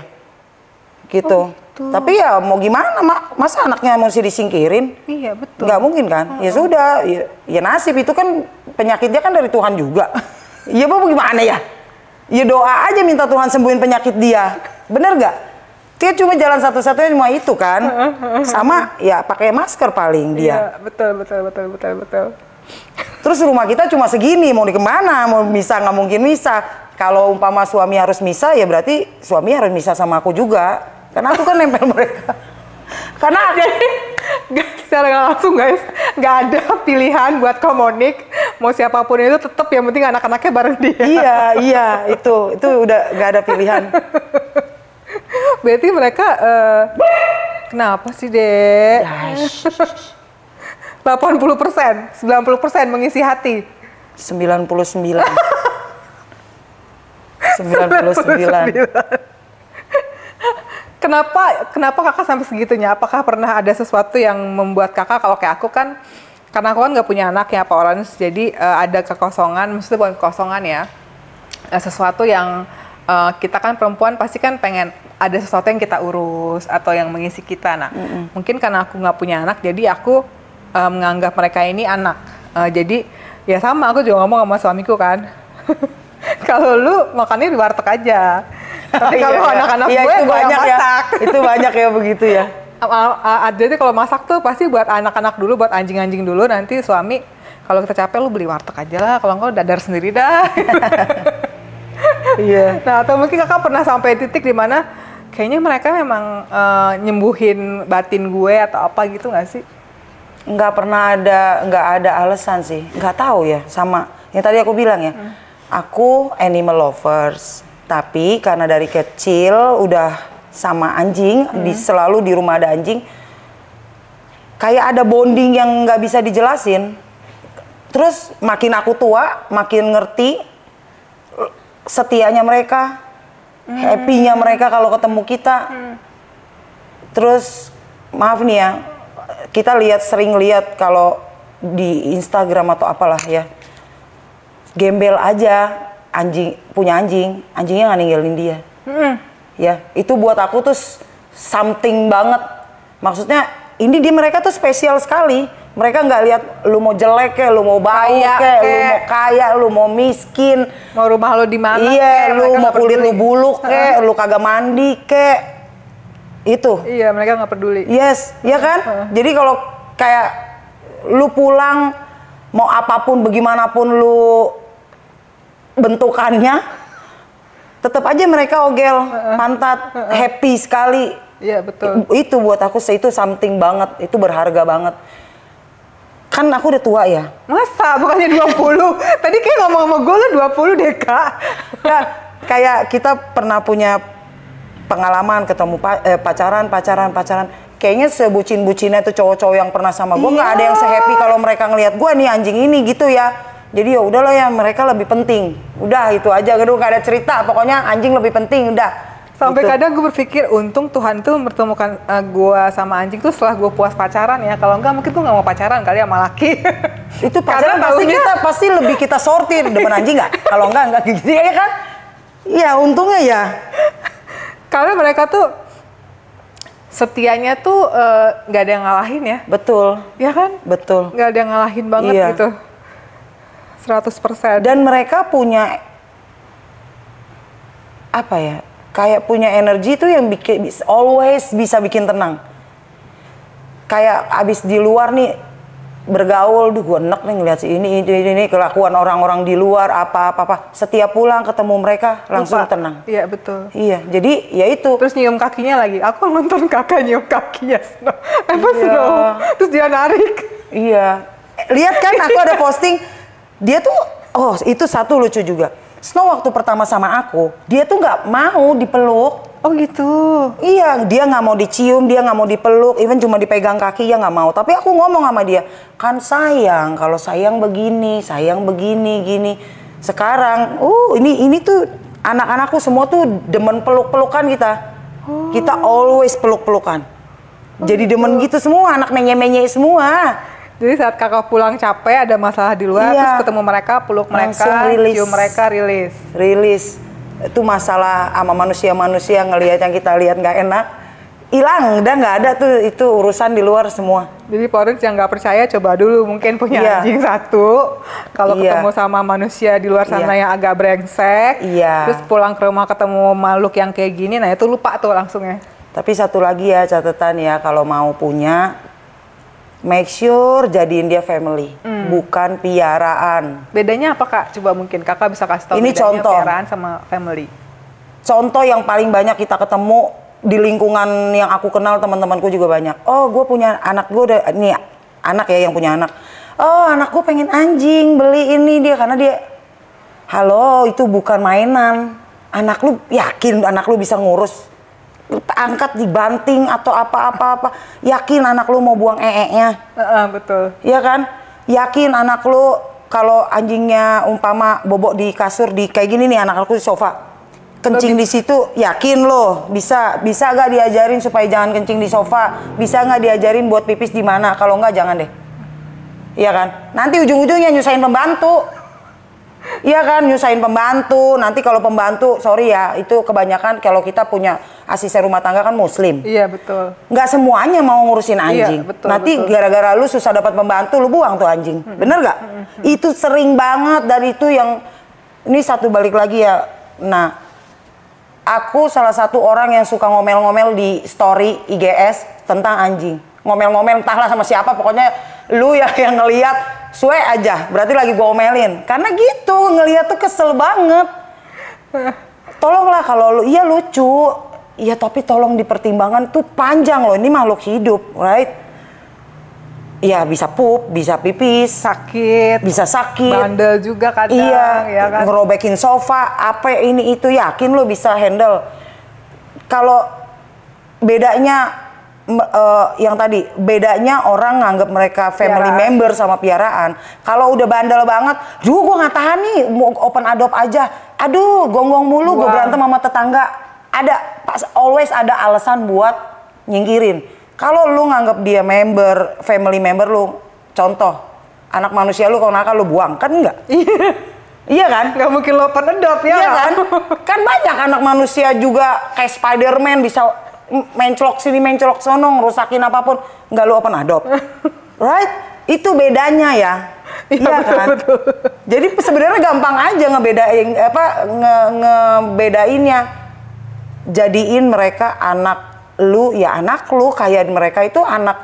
Gitu. Tapi ya mau gimana, masa anaknya mesti disingkirin? Iya betul. Nggak mungkin kan? Ya sudah, ya nasib itu kan penyakitnya kan dari Tuhan juga. Ya mau gimana ya? Ya doa aja minta Tuhan sembuhin penyakit dia. Bener nggak? Dia cuma jalan satu-satunya cuma itu kan? Sama ya pakai masker paling dia. Iya betul. Terus rumah kita cuma segini, mau di kemana? Mau misah nggak mungkin misah. Kalau umpama suami harus misah ya berarti suami harus misah sama aku juga. Karena aku kan nempel mereka. Karena jadi secara langsung guys, nggak ada pilihan buat komunik. Mau siapapun itu tetap yang penting anak-anaknya bareng dia. Iya itu udah nggak ada pilihan. Berarti mereka kenapa sih Dek? 80%, 90% mengisi hati. 99. Kenapa kakak sampai segitunya? Apakah pernah ada sesuatu yang membuat kakak, kalau kayak aku kan, karena aku kan nggak punya anak ya Pak Orange, jadi ada kekosongan, maksudnya bukan kekosongan ya, sesuatu yang kita kan perempuan pasti kan pengen ada sesuatu yang kita urus atau yang mengisi kita. Nah, mungkin karena aku nggak punya anak, jadi aku menganggap mereka ini anak. Jadi ya sama, aku juga ngomong sama suamiku kan, kalau lu makannya di warteg aja. Tapi kalau anak-anak iya, gue itu yang banyak ya. masak. Itu banyak ya begitu ya. Jadi kalau masak tuh pasti buat anak-anak dulu, buat anjing-anjing dulu. Nanti suami kalau kita capek lu beli warteg aja lah. Kalau enggak dadar sendiri dah. Iya. Nah, atau mungkin kakak pernah sampai titik di mana kayaknya mereka memang nyembuhin batin gue atau apa gitu nggak sih? Nggak ada alasan sih. Nggak tahu ya, sama yang tadi aku bilang ya. Aku animal lovers, tapi karena dari kecil udah sama anjing, selalu di rumah ada anjing, kayak ada bonding yang nggak bisa dijelasin. Terus makin aku tua, makin ngerti setianya mereka, happy-nya mereka kalau ketemu kita. Terus maaf nih ya, kita sering lihat kalau di Instagram atau apalah ya, gembel aja punya anjingnya nggak ninggalin dia. Ya, itu buat aku tuh something banget. Maksudnya ini mereka tuh spesial sekali. Mereka nggak lihat lu mau jelek kayak, lu mau bau kayak, lu mau kaya, lu mau miskin, mau rumah lo di mana? Iya, lu mau kulit lu buluk kayak, lu kagak mandi kayak, itu. Iya, mereka nggak peduli. Yes, ya kan? Jadi kalau kayak lu pulang mau apapun bagaimanapun lu bentukannya, tetap aja mereka ogel, pantat, happy sekali. Iya, betul. Itu buat aku itu something banget, itu berharga banget. Kan aku udah tua ya. Masa? Bukannya 20? Tadi kayak ngomong sama gue, lo 20 deh, Kak. Nah, kayak kita pernah punya pengalaman ketemu pacaran. Kayaknya sebucin-bucinnya tuh cowok-cowok yang pernah sama gue, nggak ada yang se-happy kalau mereka ngelihat gue nih anjing ini gitu ya. Jadi ya udahlah ya, mereka lebih penting. Udah itu aja, gak ada cerita. Pokoknya anjing lebih penting, udah. Sampai gitu. kadang gue berpikir, untung Tuhan tuh mempertemukan gue sama anjing tuh setelah gue puas pacaran ya. Kalau enggak mungkin gue nggak mau pacaran kali sama laki. Itu pacaran pasti lebih kita sortir depan anjing nggak? Kalau enggak gitu ya kan? Iya, untungnya ya. Karena mereka tuh setianya tuh nggak ada yang ngalahin ya. Betul. Ya kan? Betul. Nggak ada yang ngalahin banget iya. gitu. 100%. Dan mereka punya apa ya? Kayak punya energi tuh yang always bisa bikin tenang. Kayak abis di luar nih bergaul, gue enak nih ngeliat ini kelakuan orang-orang di luar apa. Setiap pulang ketemu mereka langsung tenang. Iya, betul. Iya, jadi ya itu. Terus nyium kakinya lagi. Aku nonton kakak nyium kakinya Snow. Snow. Terus dia narik. Iya. Lihat kan aku ada posting. Dia tuh, itu satu lucu juga. Snow waktu pertama sama aku, dia tuh nggak mau dipeluk. Oh gitu? Iya, dia nggak mau dicium, dia nggak mau dipeluk, even cuma dipegang kaki ya nggak mau. Tapi aku ngomong sama dia, kan sayang, kalau sayang begini, gini. Sekarang, ini tuh anak-anakku semua tuh demen peluk-pelukan kita. Kita always peluk-pelukan. Jadi demen gitu semua, anak menye-menye semua. Jadi saat kakak pulang capek, ada masalah di luar, terus ketemu mereka, peluk mereka, cium mereka, rilis. Itu masalah sama manusia-manusia ngelihat yang kita lihat nggak enak, hilang, udah nggak ada tuh, itu urusan di luar semua. Jadi Porridge yang nggak percaya, coba dulu mungkin punya anjing satu, kalau ketemu sama manusia di luar sana yang agak brengsek, terus pulang ke rumah ketemu makhluk yang kayak gini, nah itu lupa tuh langsungnya. Tapi satu lagi ya catatan ya, kalau mau punya, make sure jadiin dia family, bukan piaraan. Bedanya apa Kak? Coba mungkin Kakak bisa kasih tahu ini bedanya contoh. piaraan sama family. Contoh yang paling banyak kita ketemu di lingkungan yang aku kenal, teman-temanku juga banyak. Oh, gue punya anak, gue udah, nih anak ya yang punya anak. Oh, anak gue pengen anjing, beli ini dia, karena dia, halo, itu bukan mainan. Anak lu, yakin anak lu bisa ngurus? Angkat dibanting atau apa-apa, yakin anak lu mau buang ee-nya? Betul. Iya kan? Yakin anak lu kalau anjingnya umpama bobok di kasur di kayak gini nih, anak aku di sofa, kencing di situ, yakin lo bisa gak diajarin supaya jangan kencing di sofa? Bisa nggak diajarin buat pipis di mana? Kalau nggak jangan deh. Iya kan? Nanti ujung-ujungnya nyusahin pembantu. Iya kan, nyusahin pembantu. Nanti kalau pembantu, sorry ya, itu kebanyakan kalau kita punya asisten rumah tangga kan muslim. Iya, betul. Nggak semuanya mau ngurusin anjing. Iya, betul, nanti gara-gara lu susah dapat pembantu, lu buang tuh anjing. Bener nggak? Itu sering banget, dan itu yang, ini satu balik lagi ya. Nah, Aku salah satu orang yang suka ngomel-ngomel di story IGS tentang anjing. Ngomel-ngomel entahlah sama siapa, pokoknya lu yang ngelihat suwe aja, berarti lagi gua omelin. Karena gitu, ngelihat tuh kesel banget. Tolonglah kalau lu, iya lucu, iya tapi tolong dipertimbangkan tuh panjang loh, ini makhluk hidup, right? Iya bisa pup, bisa pipis, sakit, bisa sakit, bandel juga kadang, iya, ya kan? ngerobekin sofa, apa ini itu, yakin lo bisa handle. Kalau bedanya yang tadi, bedanya orang nganggap mereka family member sama piaraan. Kalau udah bandel banget, duh gue nggak tahan nih, mau open adopt aja. Aduh, gonggong mulu, gue berantem sama tetangga. Always ada alasan buat nyingkirin. Kalau lu nganggap dia member, family member lu, contoh, anak manusia lu kalau nakal lu buang, kan enggak? Iya kan? Nggak mungkin lo open adopt ya? Iya kan? Kan banyak anak manusia juga kayak Spider-Man bisa mencolok sini, mencolok sono, ngerusakin apapun, nggak lu open adopt. Right? Itu bedanya ya. Iya kan? Betul. Jadi sebenarnya gampang aja ngebedain ngebedainnya. Jadiin mereka anak lu ya anak lu, kayak mereka itu anak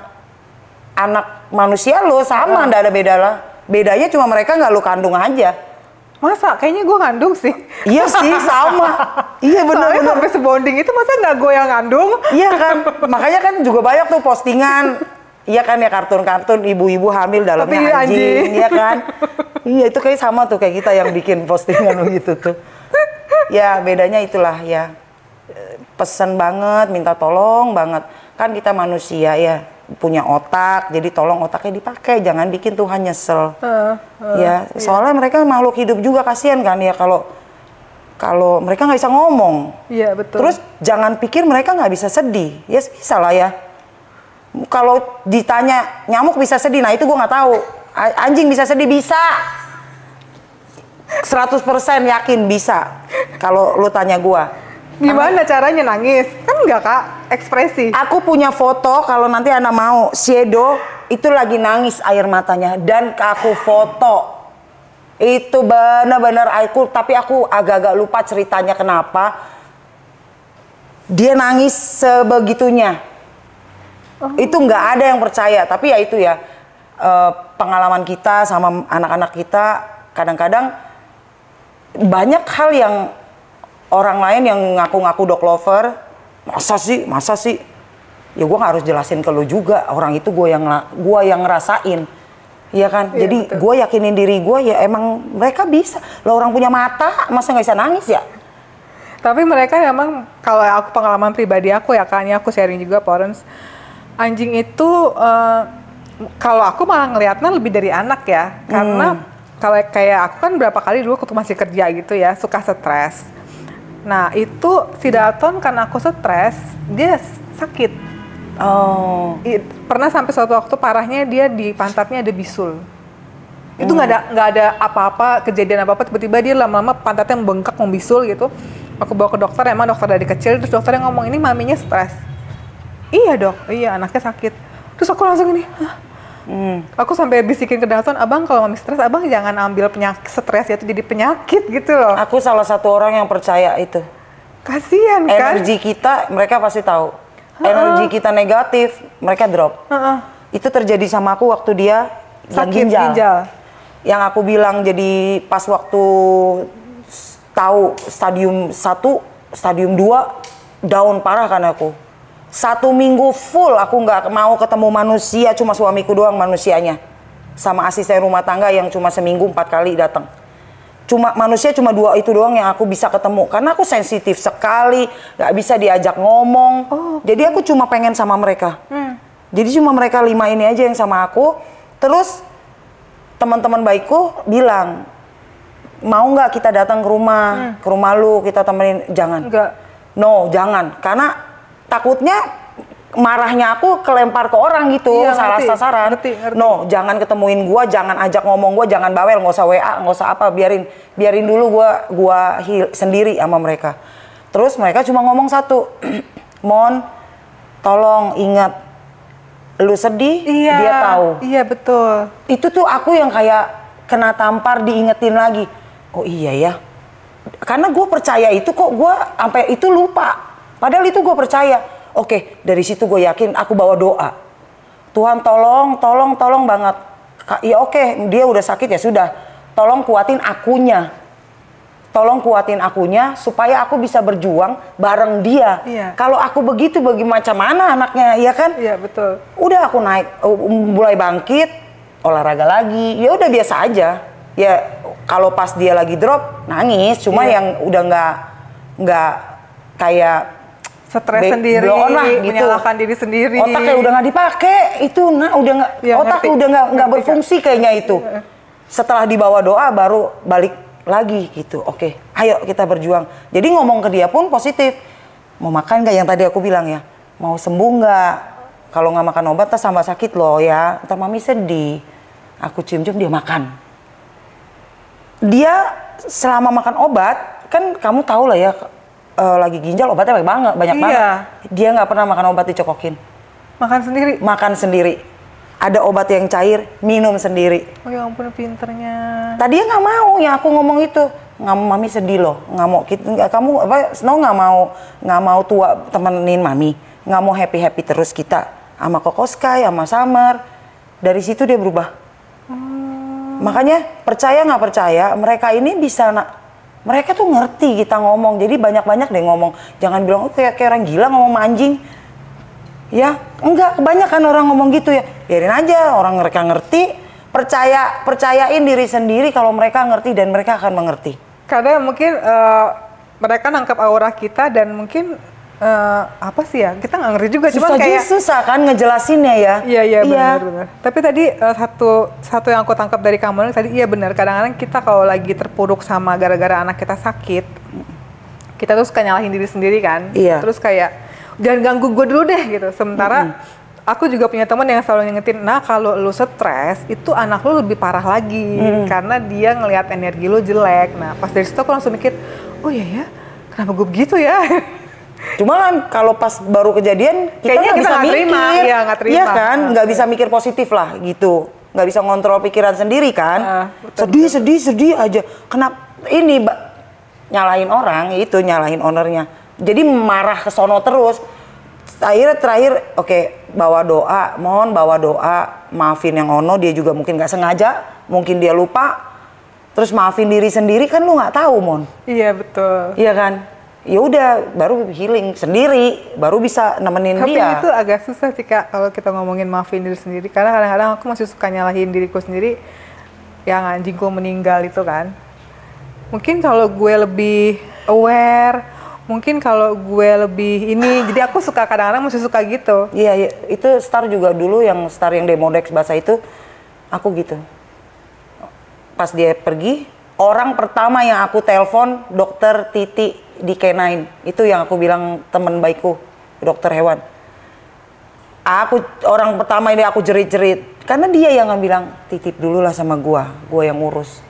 manusia lu, sama, nggak ada beda lah. Bedanya cuma mereka nggak lu kandung aja. Masa? Kayaknya gue ngandung sih. Iya sih, sama. Iya benar-benar. Sampai sebonding itu masa nggak gue yang ngandung? Iya kan, makanya kan juga banyak tuh postingan. Iya kan ya, kartun-kartun ibu-ibu hamil dalamnya anjing, iya kan? Iya itu kayak sama tuh kayak kita yang bikin postingan begitu tuh. Ya bedanya itulah ya. Pesen banget, minta tolong banget. Kan kita manusia ya, punya otak, jadi tolong otaknya dipakai, jangan bikin Tuhan nyesel. Ya, soalnya mereka makhluk hidup juga, kasihan kan ya kalau mereka nggak bisa ngomong. Iya betul. Terus jangan pikir mereka nggak bisa sedih, ya bisa lah ya. Kalau ditanya nyamuk bisa sedih, nah itu gue nggak tahu. Anjing bisa sedih, bisa. 100% yakin bisa. Kalau lu tanya gue. Gimana caranya nangis? Kan enggak Kak, ekspresi. Aku punya foto kalau nanti Anda mau. Shadow itu lagi nangis air matanya dan aku foto. Itu benar-benar tapi aku agak-agak lupa ceritanya kenapa. Dia nangis sebegitunya. Itu nggak ada yang percaya, tapi ya itu ya pengalaman kita sama anak-anak kita kadang-kadang banyak hal yang orang lain yang ngaku-ngaku dog lover, masa sih, ya gue nggak harus jelasin ke lu juga, orang itu gue yang ngerasain, iya kan? Iya, jadi gue yakinin diri gue ya emang mereka bisa, lo orang punya mata masa nggak bisa nangis ya? Tapi mereka emang, kalau aku pengalaman pribadi aku ya Kak, ini aku sharing juga parents, anjing itu kalau aku malah ngelihatnya lebih dari anak ya, karena kalau kayak aku kan berapa kali dulu waktu masih kerja gitu ya, suka stres. Nah itu si Dalton karena aku stres, dia sakit. Pernah sampai suatu waktu parahnya dia di pantatnya ada bisul. Itu nggak ada apa-apa, kejadian apa-apa, tiba-tiba dia lama-lama pantatnya membengkak, membisul gitu. Aku bawa ke dokter, emang dokter dari kecil, terus dokternya ngomong ini maminya stres. Iya dok, iya anaknya sakit. Terus aku langsung ini, aku sampai bisikin ke Dalton, abang kalau mami stres, abang jangan ambil penyakit stres ya, itu jadi penyakit gitu loh. Aku salah satu orang yang percaya itu. Kasian kan? Energi kita, mereka pasti tahu. Energi kita negatif, mereka drop. Itu terjadi sama aku waktu dia sakit ginjal. Yang aku bilang jadi pas waktu tahu stadium 1, stadium 2, down parah kan aku. 1 minggu full aku nggak mau ketemu manusia, cuma suamiku doang manusianya. Sama asisten rumah tangga yang cuma seminggu 4 kali datang. Cuma manusia cuma 2 itu doang yang aku bisa ketemu. Karena aku sensitif sekali, nggak bisa diajak ngomong. Jadi aku cuma pengen sama mereka. Jadi cuma mereka 5 ini aja yang sama aku. Terus teman-teman baikku bilang, mau nggak kita datang ke rumah lu, kita temenin. Jangan. Enggak. No, jangan. Karena takutnya marahnya aku kelempar ke orang gitu, iya, salah sasaran. Ngerti. No, jangan ketemuin gua, jangan ajak ngomong gua, jangan bawel, nggak usah WA, nggak usah apa, biarin dulu gua sendiri sama mereka. Terus mereka cuma ngomong satu, Mon, tolong ingat, lu sedih, dia tahu. Iya betul. Itu tuh aku yang kayak kena tampar, diingetin lagi. Oh iya ya, Karena gue percaya itu kok, gue sampai itu lupa. Padahal itu gue percaya. Oke, dari situ gue yakin, aku bawa doa. Tuhan tolong banget. Ya oke, dia udah sakit ya sudah. Tolong kuatin akunya. Tolong kuatin akunya supaya aku bisa berjuang bareng dia. Iya. Kalau aku begitu, macam mana anaknya, ya kan? Iya, betul. Udah aku naik, mulai bangkit, olahraga lagi. Ya udah biasa aja. Ya kalau pas dia lagi drop, nangis. Cuma yang udah nggak kayak stres sendiri, gitu. menyalahkan diri sendiri. Otak kayak udah nggak dipakai, itu udah nggak, ya, otak ngerti. udah nggak berfungsi kayaknya itu. Setelah dibawa doa baru balik lagi gitu. Oke, ayo kita berjuang. Jadi ngomong ke dia pun positif. Mau makan nggak yang tadi aku bilang ya? Mau sembuh nggak? Kalau nggak makan obat, tas tambah sakit loh ya. Ntar mami sedih. Aku cium-cium dia makan. Dia selama makan obat, kan kamu tahu lah ya. Lagi ginjal obatnya banyak banget. Dia nggak pernah makan obat dicokokin. Makan sendiri? Makan sendiri. Ada obat yang cair, minum sendiri. Oh ya ampun, pinternya. Tadi dia nggak mau ya aku ngomong itu. Nggak mau, mami sedih loh. Nggak mau, kamu apa? Snow nggak mau tua temenin mami. Nggak mau happy terus kita sama Koko Sky, sama Summer. Dari situ dia berubah. Makanya percaya nggak percaya, mereka ini bisa mereka tuh ngerti kita ngomong, jadi banyak deh ngomong. Jangan bilang, kayak orang gila ngomong anjing. Ya, enggak, kebanyakan orang ngomong gitu ya. Biarin aja, orang mereka ngerti. Percayain diri sendiri kalau mereka ngerti dan mereka akan mengerti. Karena mungkin mereka nangkap aura kita dan mungkin apa sih ya, kita nggak ngerti juga. Cuman kayak susah kan ngejelasinnya ya. Iya benar. Tapi tadi satu yang aku tangkap dari kamu tadi, iya benar. Kadang-kadang kita kalau lagi terpuruk sama gara-gara anak kita sakit, kita tuh suka nyalahin diri sendiri kan. Iya. Terus kayak jangan ganggu gue dulu deh gitu. Sementara aku juga punya teman yang selalu ngingetin, nah kalau lu stres itu anak lu lebih parah lagi karena dia ngelihat energi lu jelek. Nah pas dari situ aku langsung mikir, oh iya ya, kenapa gue begitu ya? Cuma kan kalau pas baru kejadian kita nggak bisa mikir, iya kan, nggak bisa mikir positif lah gitu, nggak bisa ngontrol pikiran sendiri kan, sedih aja. Kenapa ini nyalahin orang itu, nyalahin ownernya, jadi marah ke sono terus. Terakhir, oke, bawa doa, mohon bawa doa, maafin yang ono, dia juga mungkin nggak sengaja, mungkin dia lupa, terus maafin diri sendiri kan lu nggak tahu, Mon. Iya betul. Iya kan. Ya udah, baru healing sendiri, baru bisa nemenin dia. Tapi itu agak susah sih Kak kalau kita ngomongin maafin diri sendiri, karena kadang-kadang aku masih suka nyalahin diriku sendiri yang anjingku meninggal itu kan. Mungkin kalau gue lebih aware, mungkin kalau gue lebih ini, jadi aku suka kadang-kadang masih suka gitu. Iya, itu Star juga dulu yang Star yang Demodex bahasa itu, aku gitu. Pas dia pergi, orang pertama yang aku telepon dokter Titi di K9, itu yang aku bilang teman baikku, dokter hewan. Orang pertama ini aku jerit-jerit, karena dia yang bilang titip dulu lah sama gua yang urus.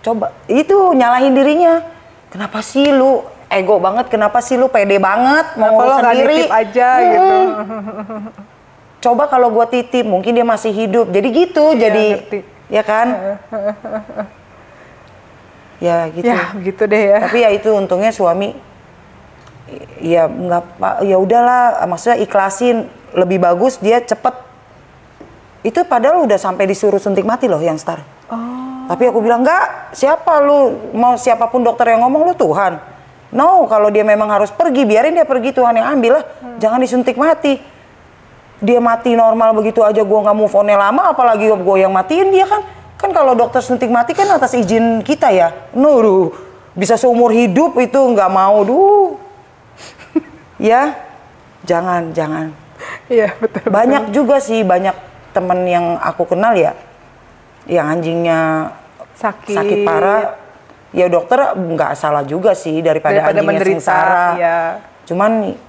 Coba, itu nyalahin dirinya. Kenapa sih lu ego banget? Kenapa sih lu pede banget mau ngurus sendiri? Nitip aja gitu. Coba kalau gua titip, mungkin dia masih hidup. Jadi gitu, ngerti. Ya kan? Ya gitu. Ya gitu deh ya. Tapi ya itu untungnya suami ya nggak, ya udahlah, maksudnya ikhlasin, lebih bagus dia cepet. Itu padahal udah sampai disuruh suntik mati loh yang Star. Tapi aku bilang enggak, siapa lu, mau siapapun dokter yang ngomong, lu Tuhan. No, kalau dia memang harus pergi, biarin dia pergi, Tuhan yang ambil lah. Jangan disuntik mati. Dia mati normal begitu aja, gue nggak move on-nya lama, apalagi gue yang matiin dia kan. Kan kalau dokter suntik mati kan atas izin kita ya. Bisa seumur hidup itu nggak mau, Ya, jangan. Iya betul. Banyak juga sih, banyak temen yang aku kenal ya, yang anjingnya sakit parah. Ya dokter nggak salah juga sih daripada anjingnya menderita, sengsara. Ya. Cuman,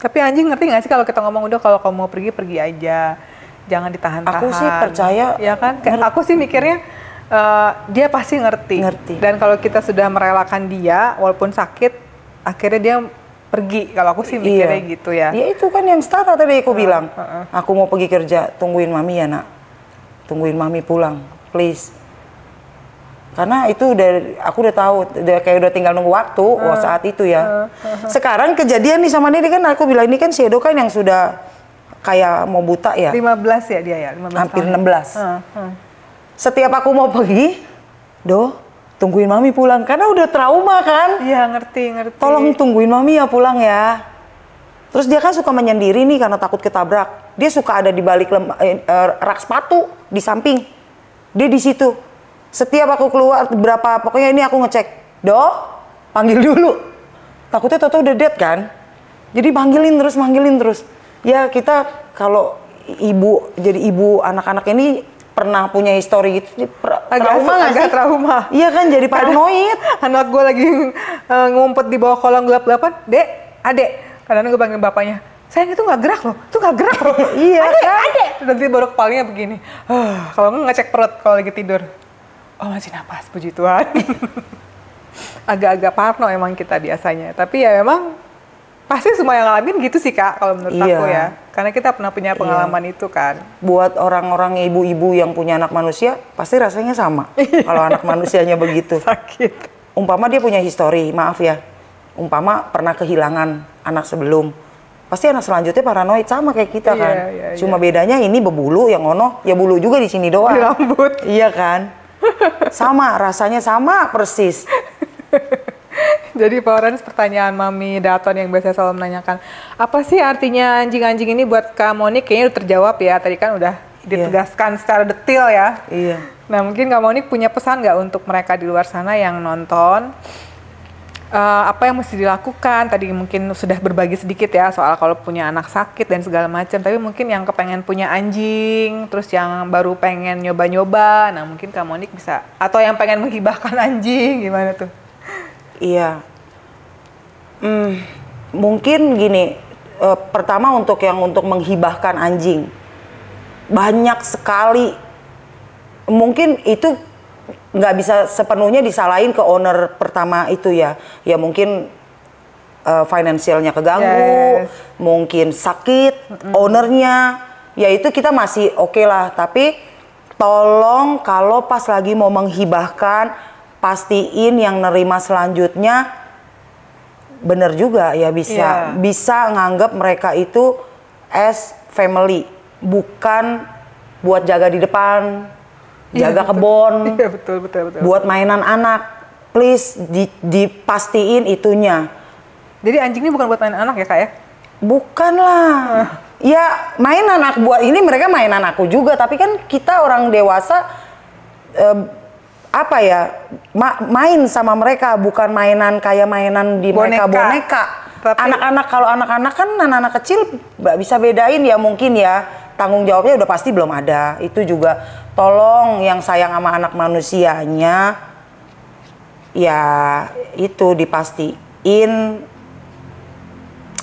tapi anjing ngerti nggak sih kalau kita ngomong udah, kalau kamu mau pergi aja. Jangan ditahan-tahan. Aku sih percaya. Ya kan? Aku sih mikirnya dia pasti ngerti. Dan kalau kita sudah merelakan dia, walaupun sakit, akhirnya dia pergi. Kalau aku sih mikirnya gitu ya. Ya itu kan yang start tadi aku bilang. Aku mau pergi kerja, tungguin mami ya nak. Tungguin mami pulang, please. Karena itu aku udah tahu, kayak udah tinggal nunggu waktu saat itu ya. Sekarang kejadian nih sama dia kan aku bilang ini kan si Edo kan yang sudah kayak mau buta ya. 15 ya dia ya, 15 hampir tahun. 16. Setiap aku mau pergi, tungguin mami pulang karena udah trauma kan. Iya, ngerti. Tolong tungguin mami ya pulang ya. Terus dia kan suka menyendiri nih karena takut ketabrak. Dia suka ada di balik rak sepatu di samping. Dia di situ. Setiap aku keluar pokoknya ini aku ngecek. Panggil dulu. Takutnya Toto udah dead kan. Jadi manggilin terus. Ya kita kalau jadi ibu anak-anak ini pernah punya histori gitu. Agak trauma. Iya kan jadi paranoid. Anak gue lagi ngumpet di bawah kolong gelap-gelapan. Adek. Kadang-kadang gue panggil bapaknya. Sayang itu nggak gerak loh. Iya kan. Adek. Nanti baru kepalanya begini. Kalau nggak ngecek perut kalau lagi tidur. Oh masih napas, puji Tuhan. Agak-agak parno emang kita biasanya. Tapi ya memang pasti semua yang ngalamin gitu sih Kak, kalau menurut aku ya. Karena kita pernah punya pengalaman itu kan. Buat orang-orang ibu-ibu yang punya anak manusia, pasti rasanya sama. Kalau anak manusianya begitu. Sakit. Umpama dia punya histori, maaf ya. Umpama pernah kehilangan anak sebelum. Pasti anak selanjutnya paranoid sama kayak kita kan. Cuma bedanya ini bebulu, yang ono ya bulu juga di sini doang. Di rambut. Iya kan. Sama, rasanya sama persis. Jadi Florence, pertanyaan Mami Dalton yang biasa selalu menanyakan, apa sih artinya anjing-anjing ini buat Kak Monik? Kayaknya udah terjawab ya, tadi kan udah ditegaskan secara detail ya. Iya. Nah mungkin Kak Monik punya pesan nggak untuk mereka di luar sana yang nonton? Apa yang mesti dilakukan? Tadi mungkin sudah berbagi sedikit ya soal kalau punya anak sakit dan segala macam. Tapi mungkin yang kepengen punya anjing, terus yang baru pengen nyoba-nyoba, nah mungkin Kak Monik bisa. Atau yang pengen menghibahkan anjing, gimana tuh? Iya. Mungkin gini, pertama untuk menghibahkan anjing. Banyak sekali. Mungkin itu nggak bisa sepenuhnya disalahin ke owner pertama itu ya. Ya mungkin finansialnya keganggu, mungkin sakit, ownernya. Ya itu kita masih oke lah. Tapi tolong kalau pas lagi mau menghibahkan, pastiin yang nerima selanjutnya bener juga ya bisa nganggap mereka itu as family, bukan buat jaga di depan, jaga kebon, betul. buat mainan anak. Please dipastiin itunya. Jadi anjing ini bukan buat mainan anak ya Kak ya? Bukan lah. Ya mainan anak, buat ini mereka mainan aku juga, tapi kan kita orang dewasa main sama mereka, bukan mainan kayak mainan di boneka. Anak-anak, kalau anak-anak kan anak-anak kecil nggak bisa bedain ya, mungkin ya tanggung jawabnya udah pasti belum ada. Itu juga tolong yang sayang sama anak manusianya ya itu dipastiin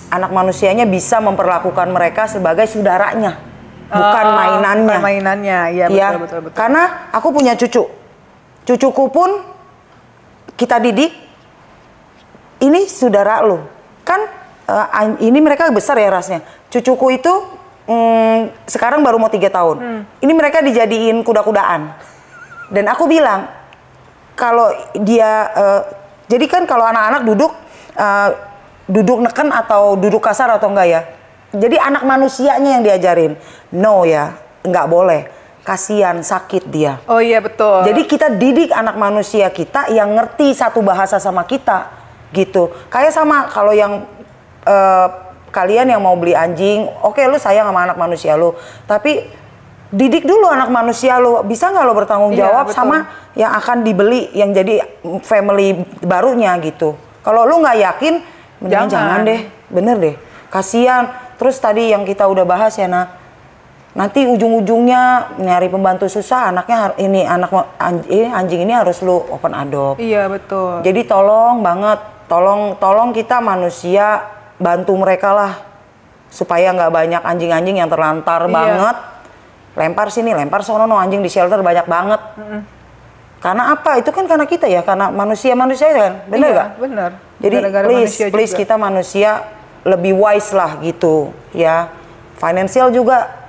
anak manusianya bisa memperlakukan mereka sebagai saudaranya, bukan mainannya. Mainannya, iya betul. Karena aku punya cucuku pun kita didik, ini saudara lo. Kan ini mereka besar ya rasnya. Cucuku itu sekarang baru mau 3 tahun. Ini mereka dijadiin kuda-kudaan. Dan aku bilang, kalau dia, jadi kan kalau anak-anak duduk neken atau duduk kasar atau enggak ya. Jadi anak manusianya yang diajarin. No ya, enggak boleh. Kasihan, sakit dia. Oh iya betul. Jadi kita didik anak manusia kita yang ngerti satu bahasa sama kita, gitu. Kayak sama kalau yang kalian yang mau beli anjing, oke lu sayang sama anak manusia lu, tapi didik dulu anak manusia lu. Bisa nggak lo bertanggung jawab sama yang akan dibeli, yang jadi family barunya gitu. Kalau lu nggak yakin, mendingan jangan deh, bener deh. Kasihan. Terus tadi yang kita udah bahas ya nak. Nanti ujung-ujungnya nyari pembantu susah, anaknya anjing ini harus lu open adopt. Iya betul. Jadi tolong banget, tolong kita manusia bantu mereka lah supaya nggak banyak anjing-anjing yang terlantar banget. Lempar sini, lempar sono, anjing di shelter banyak banget. Karena apa? Itu kan karena kita ya, karena manusia kan, bener nggak? Iya, bener. Jadi please kita manusia lebih wise lah gitu ya. Financial juga.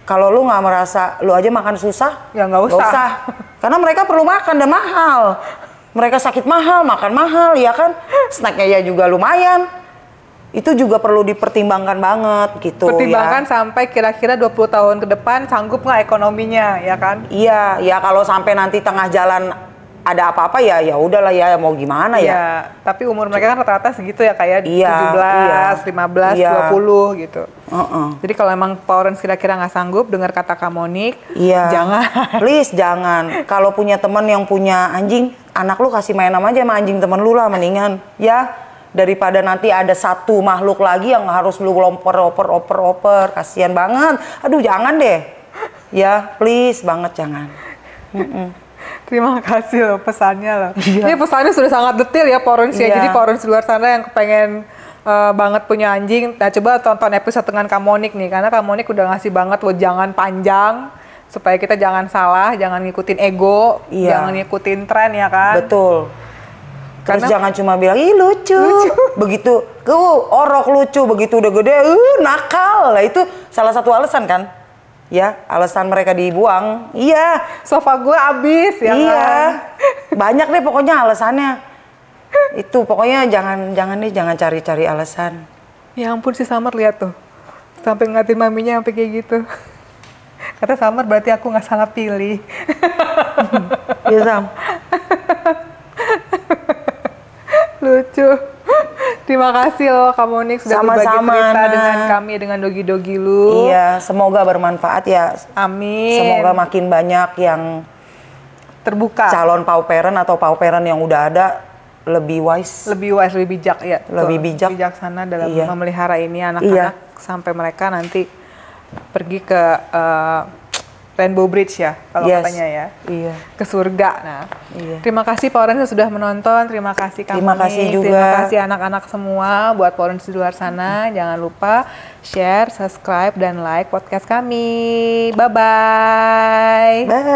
Kalau lu nggak merasa lu aja makan susah, ya nggak usah. Karena mereka perlu makan dan mahal. Mereka sakit mahal, makan mahal, ya kan? Snacknya ya juga lumayan. Itu juga perlu dipertimbangkan banget gitu. Pertimbangkan ya. sampai kira-kira 20 tahun ke depan sanggup nggak ekonominya, ya kan? Iya, ya kalau sampai nanti tengah jalan ada apa-apa ya udahlah ya mau gimana ya. Iya, tapi umur mereka kan rata-rata segitu ya, kayak Iya, 17, 15, iya. 20 gitu. Uh-uh. Jadi kalau emang Pak Orange kira-kira nggak sanggup dengar kata Kak Monik, Iya. jangan. Please jangan. Kalau punya teman yang punya anjing, anak lu kasih mainan aja sama anjing temen lu lah mendingan. Ya, daripada nanti ada satu makhluk lagi yang harus lu oper. Kasihan banget. Aduh, jangan deh. Ya, please banget jangan. Terima kasih loh pesannya loh. Iya. Ini pesannya sudah sangat detail ya Pak Orange ya. Iya. Jadi Pak Orange di luar sana yang kepengen banget punya anjing, nah coba tonton episode dengan Kak Monik nih, karena Kak Monik udah ngasih banget loh jangan panjang, supaya kita jangan salah, jangan ngikutin ego, Iya. jangan ngikutin tren ya kan. Betul. Terus Karena- jangan cuma bilang, ih lucu. Begitu, orok lucu. Begitu udah gede, nakal. Lah itu salah satu alasan kan? Ya, alasan mereka dibuang. Iya. Sofa gue abis ya Iya. kan. Banyak deh pokoknya alasannya. Itu pokoknya jangan cari-cari alasan. Ya ampun si Summer lihat tuh, sampai ngeliatin maminya sampai kayak gitu. Kata Summer berarti aku nggak salah pilih. Iya, Sam. Lucu. Terima kasih loh Kak Monik sudah berbagi Sama-sama, cerita Nah. dengan kami, dengan dogi-dogi lu. Iya, semoga bermanfaat ya. Amin. Semoga makin banyak yang Terbuka. calon pauperan atau pauperan yang udah ada lebih wise. Lebih wise, lebih bijak ya. Lebih Betul. bijak. Bijaksana dalam Iya. memelihara ini anak-anak sampai mereka nanti pergi ke Rainbow Bridge ya, kalau Yes. katanya ya. Iya. Ke surga. Nah, Iya. terima kasih Pak Orange sudah menonton. Terima kasih Kak Terima Monik. kasih juga. Terima kasih anak-anak semua. Buat Pak Orange di luar sana, jangan lupa share, subscribe, dan like podcast kami. Bye-bye. Bye.